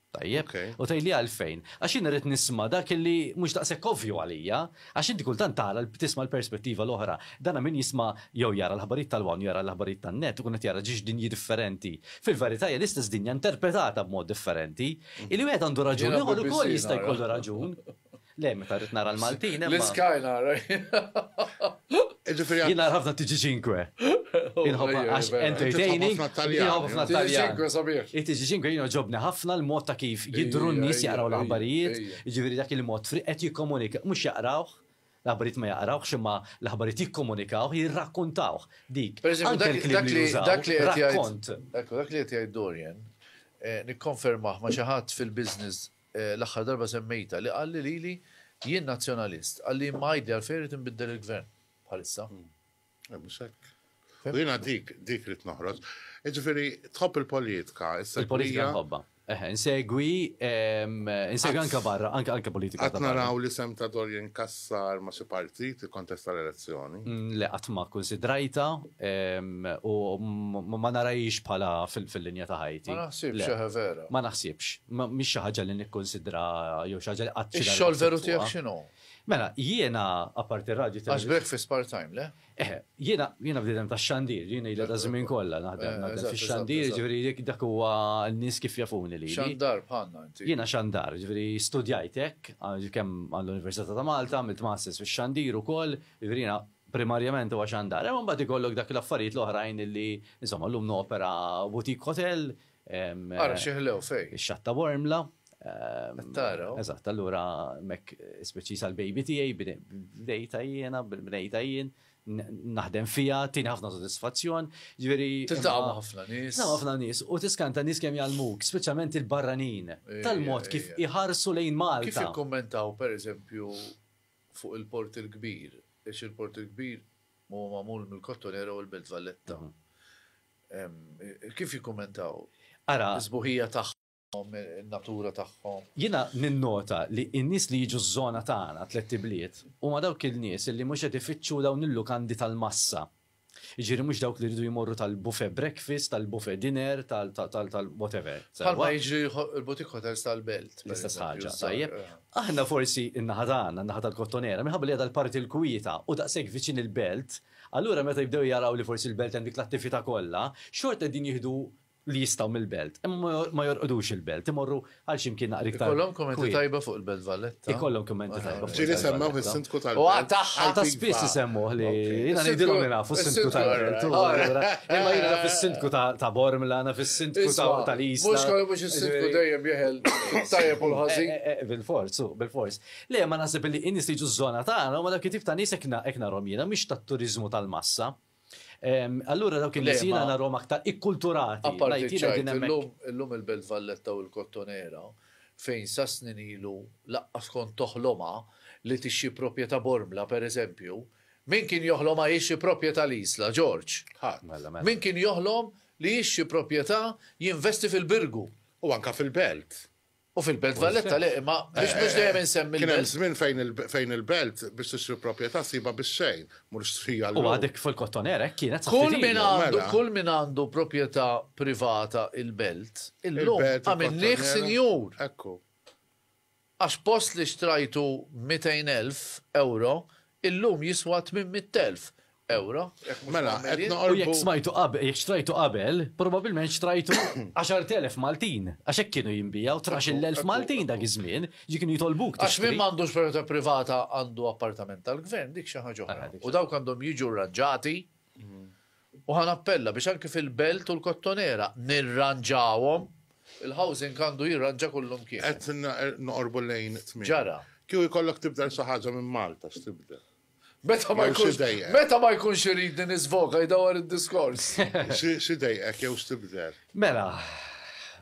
Tajjeb, u tajli għalfejn. Għax jien rrid nisma dak li mhux daqshekk ovvju għalija, għax inti kultant tara tisma' l-perspettiva l-oħra. Dana min jisma' jew jara l-ħabarijiet tal-wan, jara l-ħabarijiet tan-net, u qed jara ġiex dinji differenti. Fil-verità hija l-istess dinja interpretata b'mod differenti. Il wieħed għandu raġun, ieħor ukoll jista' jkollu raġun. Le, meta rrid nara l-Maltin. L-Sky nara. Jien nara ħafna TG5. Għax entertaining. TG5 jien ġobni ħafna l-mod ta' kif jidru n-nies jaqraw l-aħbarijiet, jiġifieri dak il-mod fri qed jikkomunika, mhux jaqrawh, l-aħbarijiet ma jaqrawx imma l-aħbarijiet jikkomunikaw, jirrakkontawh dik. Dak li qed jgħid Dorian, nikkonfermah ma' xi ħadd fil-business l-aħħar darba semmejta li qalli lili jien nazzjonalist, qalli ma jgħidli għalfejn tinbiddel il-gvern bħalissa. U jiena dik rrid noħroġ. Ġifieri tħobb il-politika. Il-politika nħobba. Insegwi anka barra, anka politika. Għat naraw li sem ta' Dorian Kassar ma' xi partit kontesta l-elezzjoni. Le, qatt ma konsidrajta u ma narajx bħala fil-linja ta' ħajti. Ma naħsibx vera. Ma naħsibx. Mhix xi ħaġa li nikkonsidra jew xi ħaġa li qatt. Ix-xogħol veru tiegħek x'inhu? Mela, jiena apparti radio. Għax breakfast part-time, le? Jiena bdejtem ta' xandir, jiena ila ta' żmien kollha naħdem fix-xandir, ġifieri dak huwa n-nies kif jafuni li. Xandar bħalna inti. Jiena xandar, ġifieri studjajt hekk kemm għall-Università ta' Malta, għamilt masters fix-xandir ukoll, ġifieri jiena primarjament huwa xandar. Imma mbagħad ikollok dak l-affarijiet l-oħrajn li insomma llum nopera boutique hotel. Ara xieħlew fej. Ix-xatta Wormla. Eżatt, allura mek speċi sal-baby tiegħi bdejta jien, naħdem fija, tieni ħafna sodisfazzjon, ġifieri. Tiltaqa' ħafna nies. Ħafna nies u tiskanta nies kemm jgħalmuk, speċjalment il-barranin, tal-mod kif iħarsu lejn Malta. Kif ikkommentaw pereżempju fuq il-Port il-Kbir, għax il-Port il-Kbir u mamul mill-Kottonera u l-Belt Valletta. Kif jikkommentaw? Ara, L-isbuħija tagħhom, in-natura tagħhom. jina ninnota li n-nis li jiġu z-zona tagħna tliet tibliet huma dawk il-nies li mhux qed ifittxu dawn il-lukandi tal-massa. Jiġifieri mhux dawk li jridu jmorru tal-buffet breakfast, tal-buffet dinner, tal-whatever. Bħalma jiġri il-butik hotels tal-Belt. L-istess ħaġa, tajjeb. Aħna forsi in-naħa tal-Kottonera, minħabba li għadha l-parti l-kwieta u daqshekk viċin il-Belt, allura meta jibdew jaraw li forsi il-Belt għandik l-attività kollha, xorta din jieħdu li jistaw mill-Belt. Imma ma jorqodux il-Belt, imorru għal ximkien naqri iktar. Ikollhom kommenti tajba fuq il-Belt Valletta. Ikollhom kommenti tajba. Ġili semmaw fis-sindku tal-Belt. U għataħħa Ta' spiss isemmuh li jina ngħidilhom li nafu s-sindku tal-Belt. Imma jina naf is-sindku ta' Bormla, naf is-sindku tal-Isla. Mhux kollu mhux is-sindku dejjem jeħel tajjeb u l-ħażin. Bil-fors. Le, ma naħseb li in-nies li jiġu ż-żona tagħna ma dak it-tip ta' nies hekk narhom jiena mhix tat-turiżmu tal-massa. Allura dawk il-nisina narhom aktar ikkulturati. Illum il-Belt Valletta u l-Kottonera fejn sa snin ilu laqqas kont toħloma li tixxi proprjetà Bormla pereżempju, min kien joħloma jixxi proprjetà l-Isla, George. Min kien joħlom li jixxi proprjetà jinvesti fil-Birgu. U anka fil-Belt. U fil-Belt Valletta le, ma biex dejjem insemmi Kien hemm l-Belt. żmien fejn il-Belt biex tixtri proprjetà siba bix-xejn, mhux trija U għadek fil-Kottonera kienet Kull min għandu proprjetà privata il-Belt, illum għamilnieh sinjur. Ekku. Għax post li xtrajtu 200,000 euro, illum jiswa 800,000 euro. Mela, qed U jekk noqorbu smajtu qabel, jekk xtrajtu qabel, probabbilment xtrajtu 10,000 Maltin. Għax hekk kienu jinbijaw 13,000 Maltin dak iż-żmien, ġi kienu jitolbuk. Għax min m'għandux proprjetà privata għandu appartament tal-gvern, dik xi ħaġa oħra. U dawk għandhom jiġu rranġati u ħanappella biex anke fil-Belt u l-Kottonera nirranġawhom il-housing għandu jirranġa kullum kien. qed noqorbu lejn tmien. Ġara. Kieku jkollok tibdel xi ħaġa minn Malta x'tibdel. Meta ma jkunx irid nisvoka jdawar id-diskors. Xi dejqek jew x'tibdel. Mela,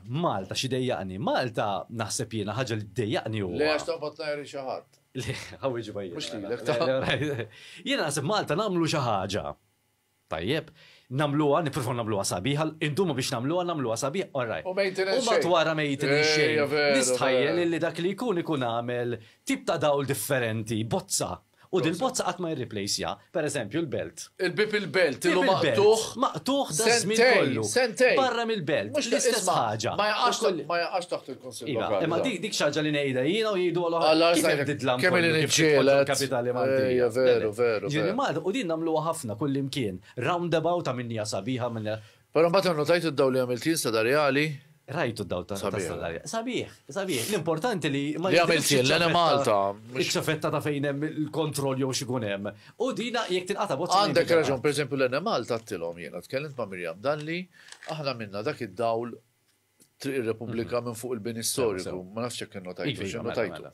Malta xi dejjaqni. Malta naħseb jiena ħaġa li dejjaqni huwa. Le għax toqgħod najri xi ħadd. Ħawġi bajja. Mhux lilek. Jiena naħseb Malta nagħmlu xi ħaġa. Tajjeb, namluha, nippruvaw nagħmluha sabiħa, intumu biex nagħmluha sabiħa, all right. U maintenance U matwara maintenance Ejja, xejn. veru, Nistħajjel veru. li dak li jkun għamel tip ta' dawl differenti, bozza. U din bozza qatt ma jirreplacja, per eżempju l-Belt. Il-bib il-Belt, Tip illu il-Belt. maqtuħ. Maqtuħ da żmien Sentejn, kollu. sentejn. Barra mill-Belt. Mhux L-istess isma' ħaġa. Ma jaqax taħt il-Konsil Iva, Lokali. imma dik xaġa li ngħidha jiena u jgħidu Alla, kif sajtek, bdidlam kemm kollu, li kif nġielet. tibqgħu kapitali Maltija. Ejja, veru, veru, Ġieni veru. Malta, u din nagħmluha ħafna kull imkien. Roundabout ta' minnija sabiħa minn Però mbagħad notajt id-daw li għamiltin sadarjali. rajtu d-daw ta' Sabiħ. salarja. Sabiħ, sabiħ. L-importanti li ma Li għamiltin, l-ena Malta. Iċċafetta ta' fejn hemm il-kontroll jew xikun hemm. U dina jekk tinqata bozza. Għandek raġun, per eżempju, l-ena Malta għattilhom jiena, tkellimt ma' Mirjam Dalli, aħna minna dak id-dawl triq ir-Repubblika minn fuq il-bini storiku, ma nafx jekk notajtu, Iva, x'in mela, notajtu. mela.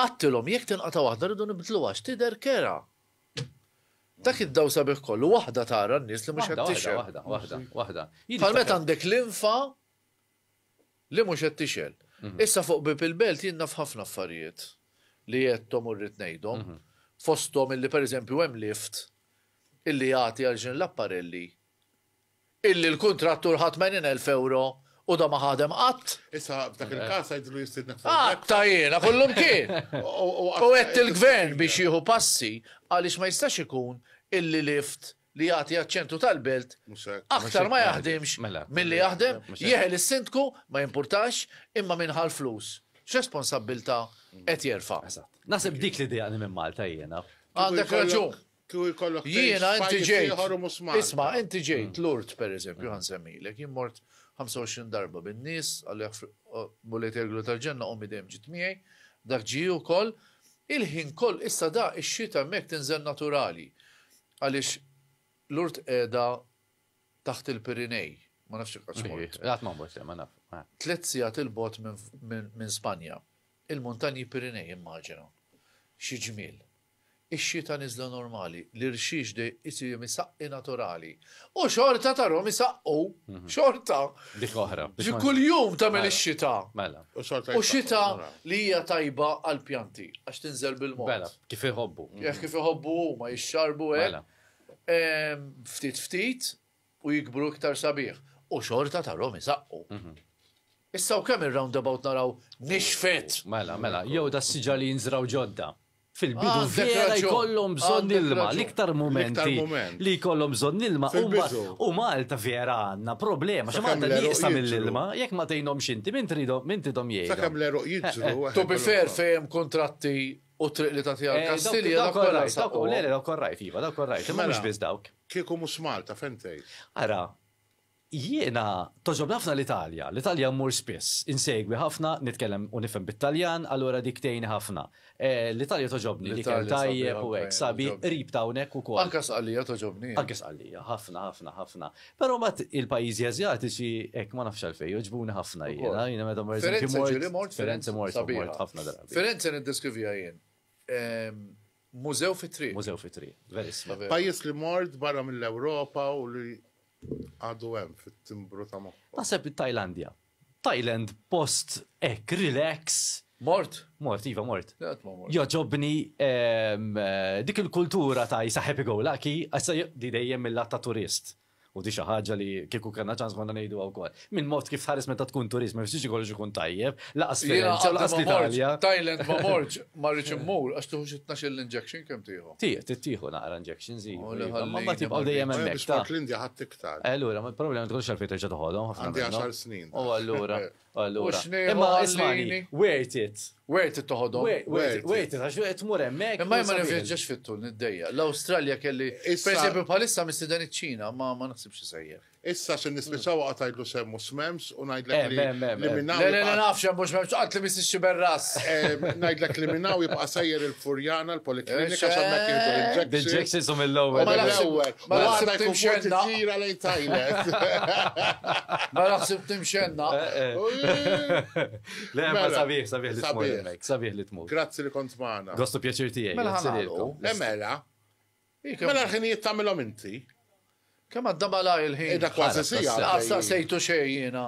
Għattilhom jekk tinqata waħda rridu nibdluha x'tidher kera. Dak id-daw sabiħ kollu, waħda tara n-nies li mhux qed tixel. Waħda. Bħal-met għandek l-infa li mhux qed tixel. Issa fuq bib il-Belt jien naf ħafna affarijiet li jettom u rrid ngħidhom. Fosthom illi pereżempju hemm lift illi jagħti għal ġin l-apparelli. Illi l-kuntrattur ħadd 80,000 euro u da ma ħadem qatt. Issa f'dak il-każ għidlu jistidnek Għatta jiena kullum kien. U għedt il-gvern biex jieħu passi għaliex ma jistax ikun illi lift li jagħti għaċ-ċentru tal-Belt aktar ma jaħdimx milli jaħdem jeħel is-sindku ma jimpurtax imma minħal flus. X'responsabbilta qed jerfa'. Nasib dik l-idea minn Malta jiena. Għandek raġun. Kieku jkollok Jiena inti ġejt. Isma' Isma' inti ġejt Lurt pereżempju ħansemmilek. Jien mort 25 darba bin-nies għal bullet erglu tal-ġenna ommi dejjem ġiet miegħi, dak ġi wkoll il-ħin koll issa da ix-xita hemmhekk tinżel naturali. Għaliex Lurt qiegħda taħt il-Pirinej, ma nafx hekk mort. Għat ma mbagħad ma naf. 3 sigħat il-bot minn Spanja. Il-Muntanji Pirinej immaġina. Xi ġmiel. Ix-xita niżla normali, l-irxix de jisir misaqqi naturali. U xorta tarom misaqqu, xorta. Dik oħra. Ġi kull jum tagħmel ix-xita. Mela. U xita li hija tajba għal-pjanti, għax tinżel bil-mod. Mela, kif iħobbu. Jekk kif iħobbu huma jixxarbu hekk. Mela. ftit u jikbru iktar sabiħ. U xorta tarhom isaqqu. Issa u kemm ir-roundabout naraw nixfet. Mela, jew da s-siġar li jinżraw ġodda. Fil-bidu Għandek vera raġun, jkollhom bżonn għandek ilma, raġun. l-iktar momenti L-iktar moment. li jkollhom bżonn ilma Fil-bidu. u Malta vera għandna problema, xa Sakemm Malta l-eruq nieqsa jiġru. mill-ilma, jekk ma tgħinhomx inti min tridhom jgħidu. Sakemm l-eruq jiġru. To be fair fejn kontratti u triq li tagħti għal Kastilja dak kollha saqqu. Dawk korrajt, Iva, dawk korrajt, imma mhux biss dawk. Kieku mhux Malta, fejn tgħid? Ara, jiena toġob ħafna l-Italja. L-Italja mmur spiss. Insegwi ħafna, nitkellem u nifhem bit-Taljan, allura dik tgħinni ħafna. L-Italja toġobni li kell L-Italja tajjeb u sabiħ, hekk sabi toġobni. rib ta' hawnhekk ukoll. Anka sqallija toġobni. Anke sqallija, ħafna. Però mat il-pajjiżi Asjatiċi hekk ma nafx għalfejn, joġbuni ħafna jiena, jiena meta mort Firenze ġieli mort, Firenze mort sabiħa. ħafna drabi. Firenze niddeskrivija jien. Mużew fit-triq. Mużew fitri, verissimo. Pajjiż li mort barra mill-Ewropa u li għadu hemm fit-timbru ta' moħħ. Naħseb Tajlandja. Thailand post ek relax. Mort? Mort, Iva, mort. Jgħat ma mort. Joġobni dik il-kultura ta' jisa happy go lucky, għassa di dejjem mill-lat ta' turist. U di xaħġa li kieku kanna ċans konna nejdu għaw kol. Min mod kif ħares meta tkun turist, ma jfsiex ikollu ikun tajjeb, laqas Firenze, laqas l-Italja. Thailand ma morġ, ma rridx immur, għax tuħux 12 l-injection kemm tieħu. Tiħu naqra injections, li ma ħallini tibqaw ma dejjem Biex hemmhekk. ta' mort l-Indja ħadd iktar. Allura, ma l-problema tkunx għalfejn terġa' toħodhom ħafna. Għandi minnhom. 10 snin. U allura. U x'nieħu Imma ħallini? ismani, worth it. Wert it-toħodhom. Wait, għax tmur hemmhekk. Imma ma nifjeġġax fit-tul niddejja. L-Awstralja kelli, Issa- per esempio, bħalissa mistieden iċ-Ċina, ma naħsibx isejjer. Issa xin nispiċaw għatajlu semmu smems u najdlek mem. li minnaw. Le, nafx, mux memx, għat li misix berras. Najdlek li minnaw jibqa sejjer il-Furjana, l-Poliklinika, Eċe. xammek jiedu The l-injection. Jacksons u U mill-ewwel. mill-ewwel. ma U naħseb għada jkun timxenna. fuq ġira lejn Thailand. Ma naħseb timxenna. Le, ma Mela, sabiħ li tmur sabiħ. hemmhekk, sabiħ li tmur. Grazzi li kont maħna. Gostu pjaċir tiegħi. Mela grazzi ħanaqlu. lilkom. Mela, Kemm mela l-ħinijiet tamilom inti. għadda la il-ħin. Ida kważi ħares, sija. Laqsa sejtu xejjina.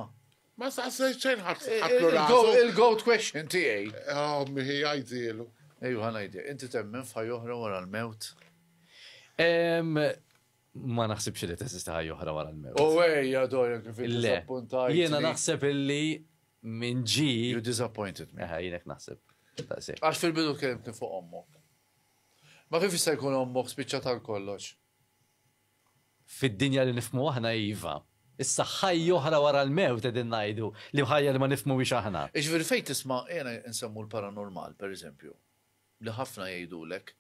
Ma saqsej ċejn ħatlu rasu. Il-goat question tiegħi. Oh, miħi għajdilu. Ejju ħanajdi, inti temmen f'ħaj oħra wara l-mewt. Ma naħsibx li teżista ħajja oħra wara l-mewt. U ejja dojja kif Le, disappuntajt. jiena naħseb illi minn You ġi. disappointed me. Jienek naħseb. Taqsik. Għax fil-bidu kellimtni fuq ommok. Ma kif jista' jkun ommok spiċċa tal-kollox? Fid-dinja li nifmu aħna Iva. Issa ħajja oħra wara l-mewt edin ngħidu li ħajja li ma nifmu biex aħna. Iġveri fejn tisma' jena nsemmu l-paranormal, per eżempju. Li ħafna jgħidulek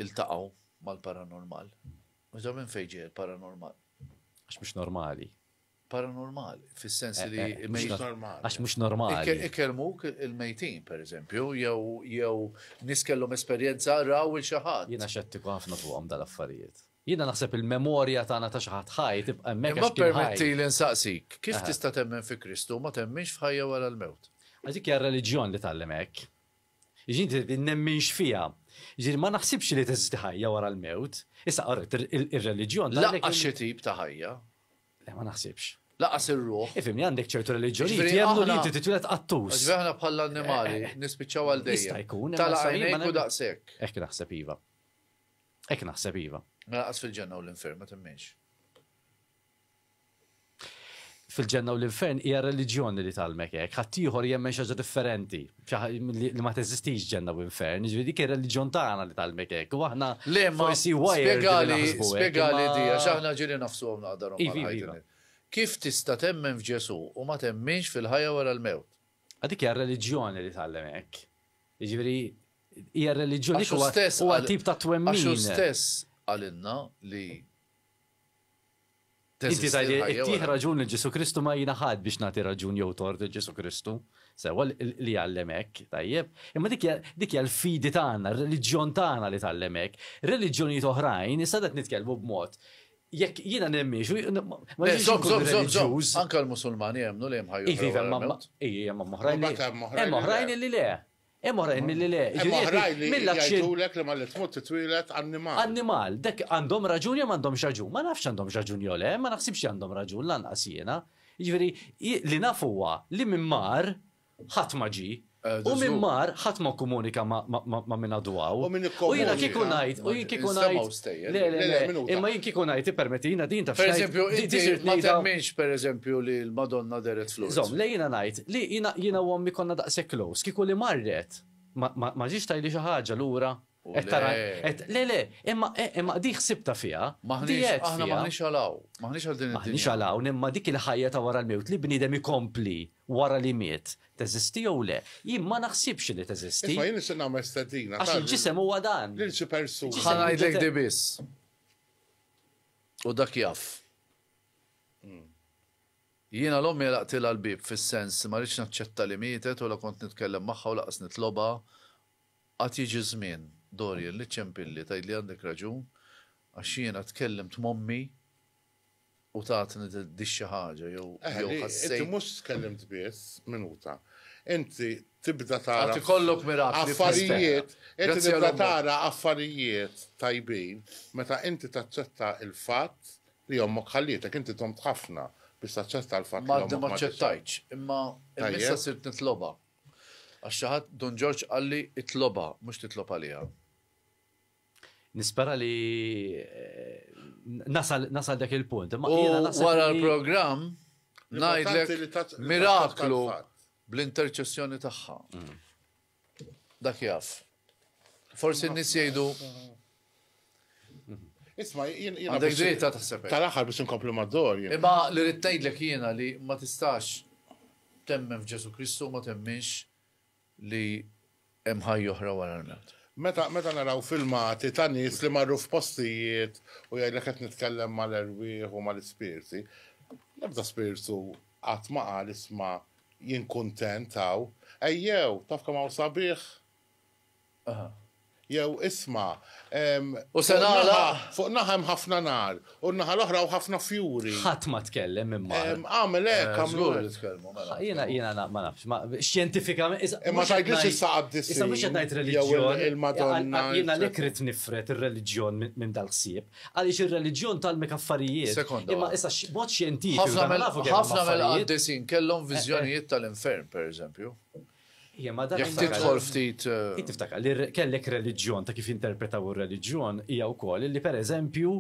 iltaqgħu mal-paranormal. Uġa minn fejn ġie l-paranormal? Għax mhux normali. Paranormal, fis-sens li Mhux normali. Għax mhux normali. ikkelmuk il-mejtin, per eżempju, jew nis kellhom esperjenza raw il-xi ħadd. Jiena xettiku ħafna fuqhom dal-affarijiet. Jiena naħseb il-memorja tagħna ta' xi ħadd ħaj tibqa' hemmhekk Imma għax kien permetti ħaj. li nsaqsik, kif tista' temmen fi Kristu ma temminx f'ħajja wara l-mewt? Għax dik hija reliġjon li tgħallem hekk. Jiġi nemminx fiha. Jiġi ma naħsibx li teżisti ħajja wara l-mewt. Issa qarret ir-reliġjon Laqqas xi tip ta' ħajja, Le ma naħsibx. laqqas ir-ruħ. Ifimni għandek ċertu reliġjoni Ġifieri jemnu li aħna- inti titwilet qattus. Għaxveħna bħalla annimali, nispiċċaw għal Jista' dejjem. jkun, imma Tala sabiħ ma għajnejk u nem- daqshekk. Ek naħseb Iva. Ek naħseb Iva. Laqqas fil-ġenna u l-infern ma temminx. Fil-ġenna u l-infern hija reliġjoni li talmek hekk. Ħaddieħor jemmen xi ħaġa differenti. Xi li ma teżistix ġenna u infern. Ġifieri dik ir-reliġjon tagħna li talmek hekk. U aħna Le, ma forsi wired li naħsbu hekk, spiegali imma- di, għax aħna ġiri nafsuhom naqdarom Ivi, għal iva. ħajtin. Kif tista' temmen f'Ġesu u ma temminx fil-ħajja wara l-mewt? Għadik hija reliġjoni li tgħallem hekk. Jiġifieri hija reliġjoni Għaxu stess huwa għal- tip ta' twemmin. Għaxu stess għalinna li Inti teżisti tajli, l-ħajja tieħ wara- raġun li Ġesu Kristu ma jinaħad biex nagħti raġun jew tort il Ġesu Kristu. Sewa li għallemek, tajjeb. Imma dik hija l-fidi tagħna, r-reliġjon tagħna li tgħallemek. Reliġjonijiet oħrajn, issa qed nitkellmu b'mod. Jekk jiena nemmix, ma Le, jiġix zob, inkun zob, zob, zob. reliġjuż. Anka l-Musulmani jemnu li jemħajju. Hemm oħrajn li hemm oħrajn li le. Hemm oħrajn li le. Hemm oħrajn li Mill-aċċi jgħidulek li ma li tmut titwilet annimal. Annimal, dek għandhom raġun jew m'għandhomx raġun. Ma nafx għandhom raġun jew le, ma naħsibx għandhom raġun lanqas jiena. Jiġifieri li naf huwa li minn mar ħadd ma ġi U minn mar, ħadd ma komunika ma minn għadwaw. U min U jiena ikkomunika. kieku ngħid, u jien kieku Nistemaw ngħid. stejjer. Le, minuta. imma jien kieku ngħid ippermetti jiena din taf. Per eżempju, inti ma temminx per eżempju li l-Madonna deret flus. Zom, le jiena ngħid, li jiena u għommi konna daqshekk close, kieku li marret. Ma ġiex tajli xi ħaġa lura. Le, imma di ħsibta fiha. Aħna maħniex għalaw. Maħniex għal din Maħniex għalaw, imma dik il-ħajja ta' wara l-mewt li bniedem ikompli wara li miet. Teżisti jew le? Jien ma naħsibx li teżisti. Isma' jien nixtieq nagħmel stedina. Għax il-ġisem huwa dan. Lil xi persuna. ħanajdlek di biss. U dak jaf. Jiena l-ommi laqtila l-bib fis-sens ma rridx naċċetta li mietet u la kont nitkellem magħha u laqas nitloba għad jiġi żmien Dorian li ċempilli tgħid li għandek raġun għax jiena tkellimt mommi u tatni di xi ħaġa jew Inti ħassejt. mhux tkellimt biss minuta. Inti tibda tara Għati kollok mirakli. affarijiet, inti Grazzi tibda għal-ammont. tara affarijiet tajbin meta inti taċċetta il-fatt li jommok ħallietek, inti tomt ħafna biex taċċetta l-fatt Ma li ma jommok ċettajċ, imma Tajjeb. issa sirt nitloba. Għax xaħat Don George għalli itloba, mux titlob għalija. Nispera li nasal dak il-punt. U wara l-program, najdlek miraklu bl-interċessjoni tagħha. Dak jaf. Forsi n-nis jgħidu Isma' jiena għandek dritta taħseb. tal-aħħar biex inkomplu mad-dor. Imma li rrid ngħidlek jiena li ma tistax temmen f'Ġesu Kristu ma temminx li hemm ħajja oħra wara l-mewt. Meta naraw filmati ta' nies li marru f'postijiet u jgħidlek qed nitkellem mal-erwieħ u mal-ispirti, nebda spirtu qatt ma qal isma' jien kuntent hawn, ejjew, taf kemm hawn sabiħ. Jew isma' U se nagħlaq. fuq naħa hemm ħafna nar u n-naħa l-oħra u ħafna fjuri. ħadd ma tkellem imma. Għamel hekk, għamlu Żgur hekk. li tkellmu mela. Jiena ma nafx, xjentifikament. Imma tgħidlix issa għad-dissin, Issa mhux qed ngħid jew reliġjon. il-Madonna, Jiena etc. lek rid nifret ir-reliġjon minn dal-ħsieb. Għaliex ir-reliġjon talmek affarijiet. Sekonda Imma waħda. issa mod xjentifiku. ħafna mill-qaddisin kellhom viżjonijiet tal-infern, per eżempju. Jekk tidħol ftit. Tiftakar li kellek reliġjon ta' kif interpretaw ir-reliġjon hija wkoll li pereżempju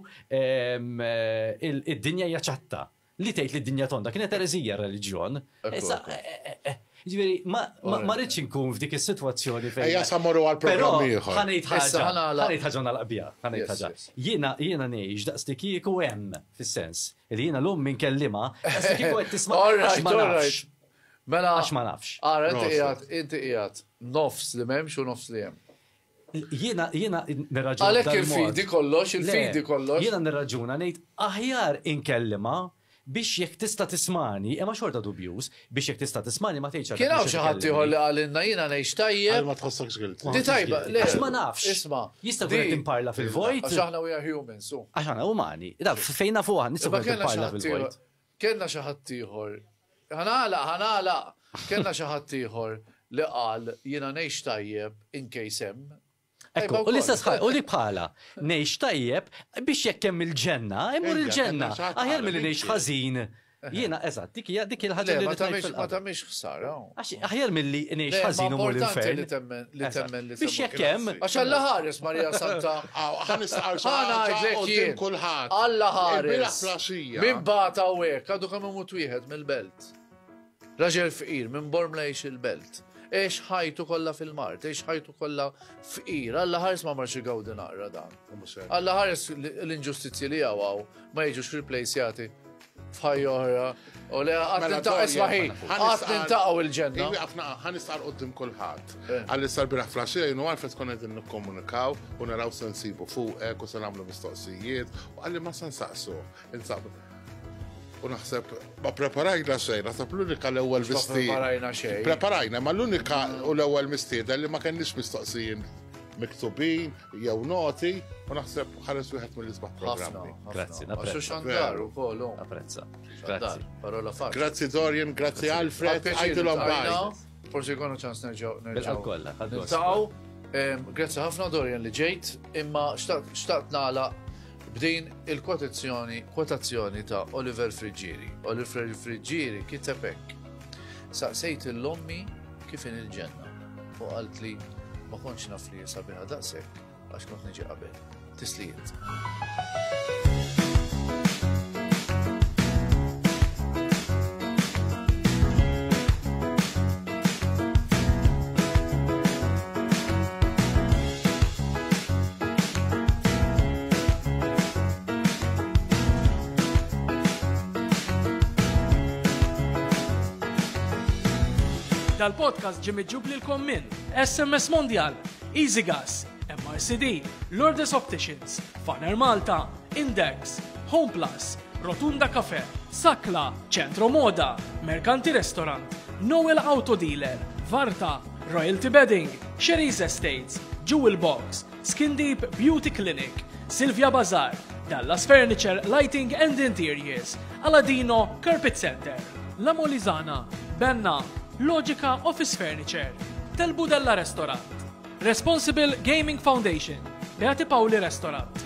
id-dinja hija ċatta. Li tgħid li d-dinja tonda kienet ereżija r-reliġjon. Issa ġifieri ma rridx inkun f'dik is-sitwazzjoni fejn. Ejja sa morru għal Però programm ieħor. ħanejt Issa ħaġa naqbija, ħanejt Yes, ħaġa. yes. Jiena ngħix daqs li kieku hemm fis-sens li jiena l-um minn kellima daqs li kieku qed tisma' All għax right, ma all nafx. right. Mela, Għax ma nafx. Ara, Proset. inti qiegħed nofs li m'hemmx u nofs li hemm. Jiena nirraġuna. Għalhekk il-fidi kollox, il-fidi kollox. Jiena nirraġuna ngħid aħjar inkellima biex jekk tista' tismani, imma xorta dubjuż, biex jekk tista' tismani ma tgħidx. Kien hawn xi ħadd ieħor li qalinna jiena ngħix tajjeb. Ma tħossokx guilty. Di tajba, le. Għax ma nafx. Isma'. Jista' di- tkun imparla fil-vojt. Għax aħna we are humans, su. Għax għana umani. Da, fejna fuqa, nista' Imma tkun imparla fil-vojt. Kenna xi ħadd ieħor. Ħanala. Kenna xi ħadd ieħor li qal jiena ngħix tajjeb in case hemm. Ekku, u l-istess ħaj, u li bħala, nejx tajjeb biex jekk hemm il-ġenna, imur il-ġenna. Aħjar mill nejx ħażin. Jiena, eżatt, dik il-ħaġa Le, li ma rrid ngħid tamiex fil-qabel. ħsara. Aħjar milli nejx Le, ħażin ma u mur importanti li l-infern. temmen li Biex jekk hemm. Għax Alla ħares Marija Santa. Ħan istaqar Ħana għidlek qudiem jien. kulħadd. Alla Il-bira ħares. flaxija. Min bata u hekk, għadu kemm imut wieħed mill-belt. Raġel fqir, minn Bormlejx il-belt. Eħx ħajtu kollha fil-mart, eħx ħajtu kollha fqir. Alla ħares ma marxi gawdi naqra dan. Alla ħares l-inġustizji li għawaw ma jiġux replacjati f'ħajja oħra. U le għat nintaqqa ismaħi, għat nintaqqa il-ġenna. Ħan istaqar qudiem kulħadd. Għalli sar bira flaxija jienu għalfet kon qegħdin nikkomunikaw u naraw se nsibu fuqek u se nagħmlu mistoqsijiet u għalli ma se nsaqsu. U naħseb, ma preparajna xejn, naħseb l-unika l-ewwel mistied. Preparajna xejn. Preparajna, ma l-unika u l-ewwel mistied li ma kenniex mistoqsijin miktubin jew noti u naħseb ħares wieħed mill-isbaħ programmi. Grazzi, Għaxu napprezza. xandar u kollu. Apprezza. Xandar, Grazzi. parola faċ. Grazzi Dorian, grazzi Alfred, għajdilhom baj. Forsi jkunu ċans nerġaw. Bil-qalb kollha, ħadd gost. Niltaqgħu. Grazzi ħafna Dorian li ġejt, imma xtaqt nagħlaq b'din il-kwotazzjoni ta' Oliver Frigieri. Oliver Frigieri kiteb hekk. Saqsejt il-lommi kif in il-ġenna. u qalt li ma kontx naf li sabiħa daqshekk għax kont niġi qabel. Tislijiet. Dal-podcast ġim iġġublilkom minn SMS Mondial, Easy Gas, MRCD, Lourdes Opticians, Faner Malta, Index, Home Plus, Rotunda Cafe, Sakla, Centro Moda, Mercanti Restaurant, Noel Auto Dealer, Varta, Royalty Bedding, Sherry's Estates, Jewel Box, Skin Deep Beauty Clinic, Silvia Bazar, Dallas Furniture, Lighting and Interiors, Aladino Carpet Center, La Molizana, Benna, Logica Office Furniture, Telbu Della Restaurant, Responsible Gaming Foundation, Beati Pauli Restaurant,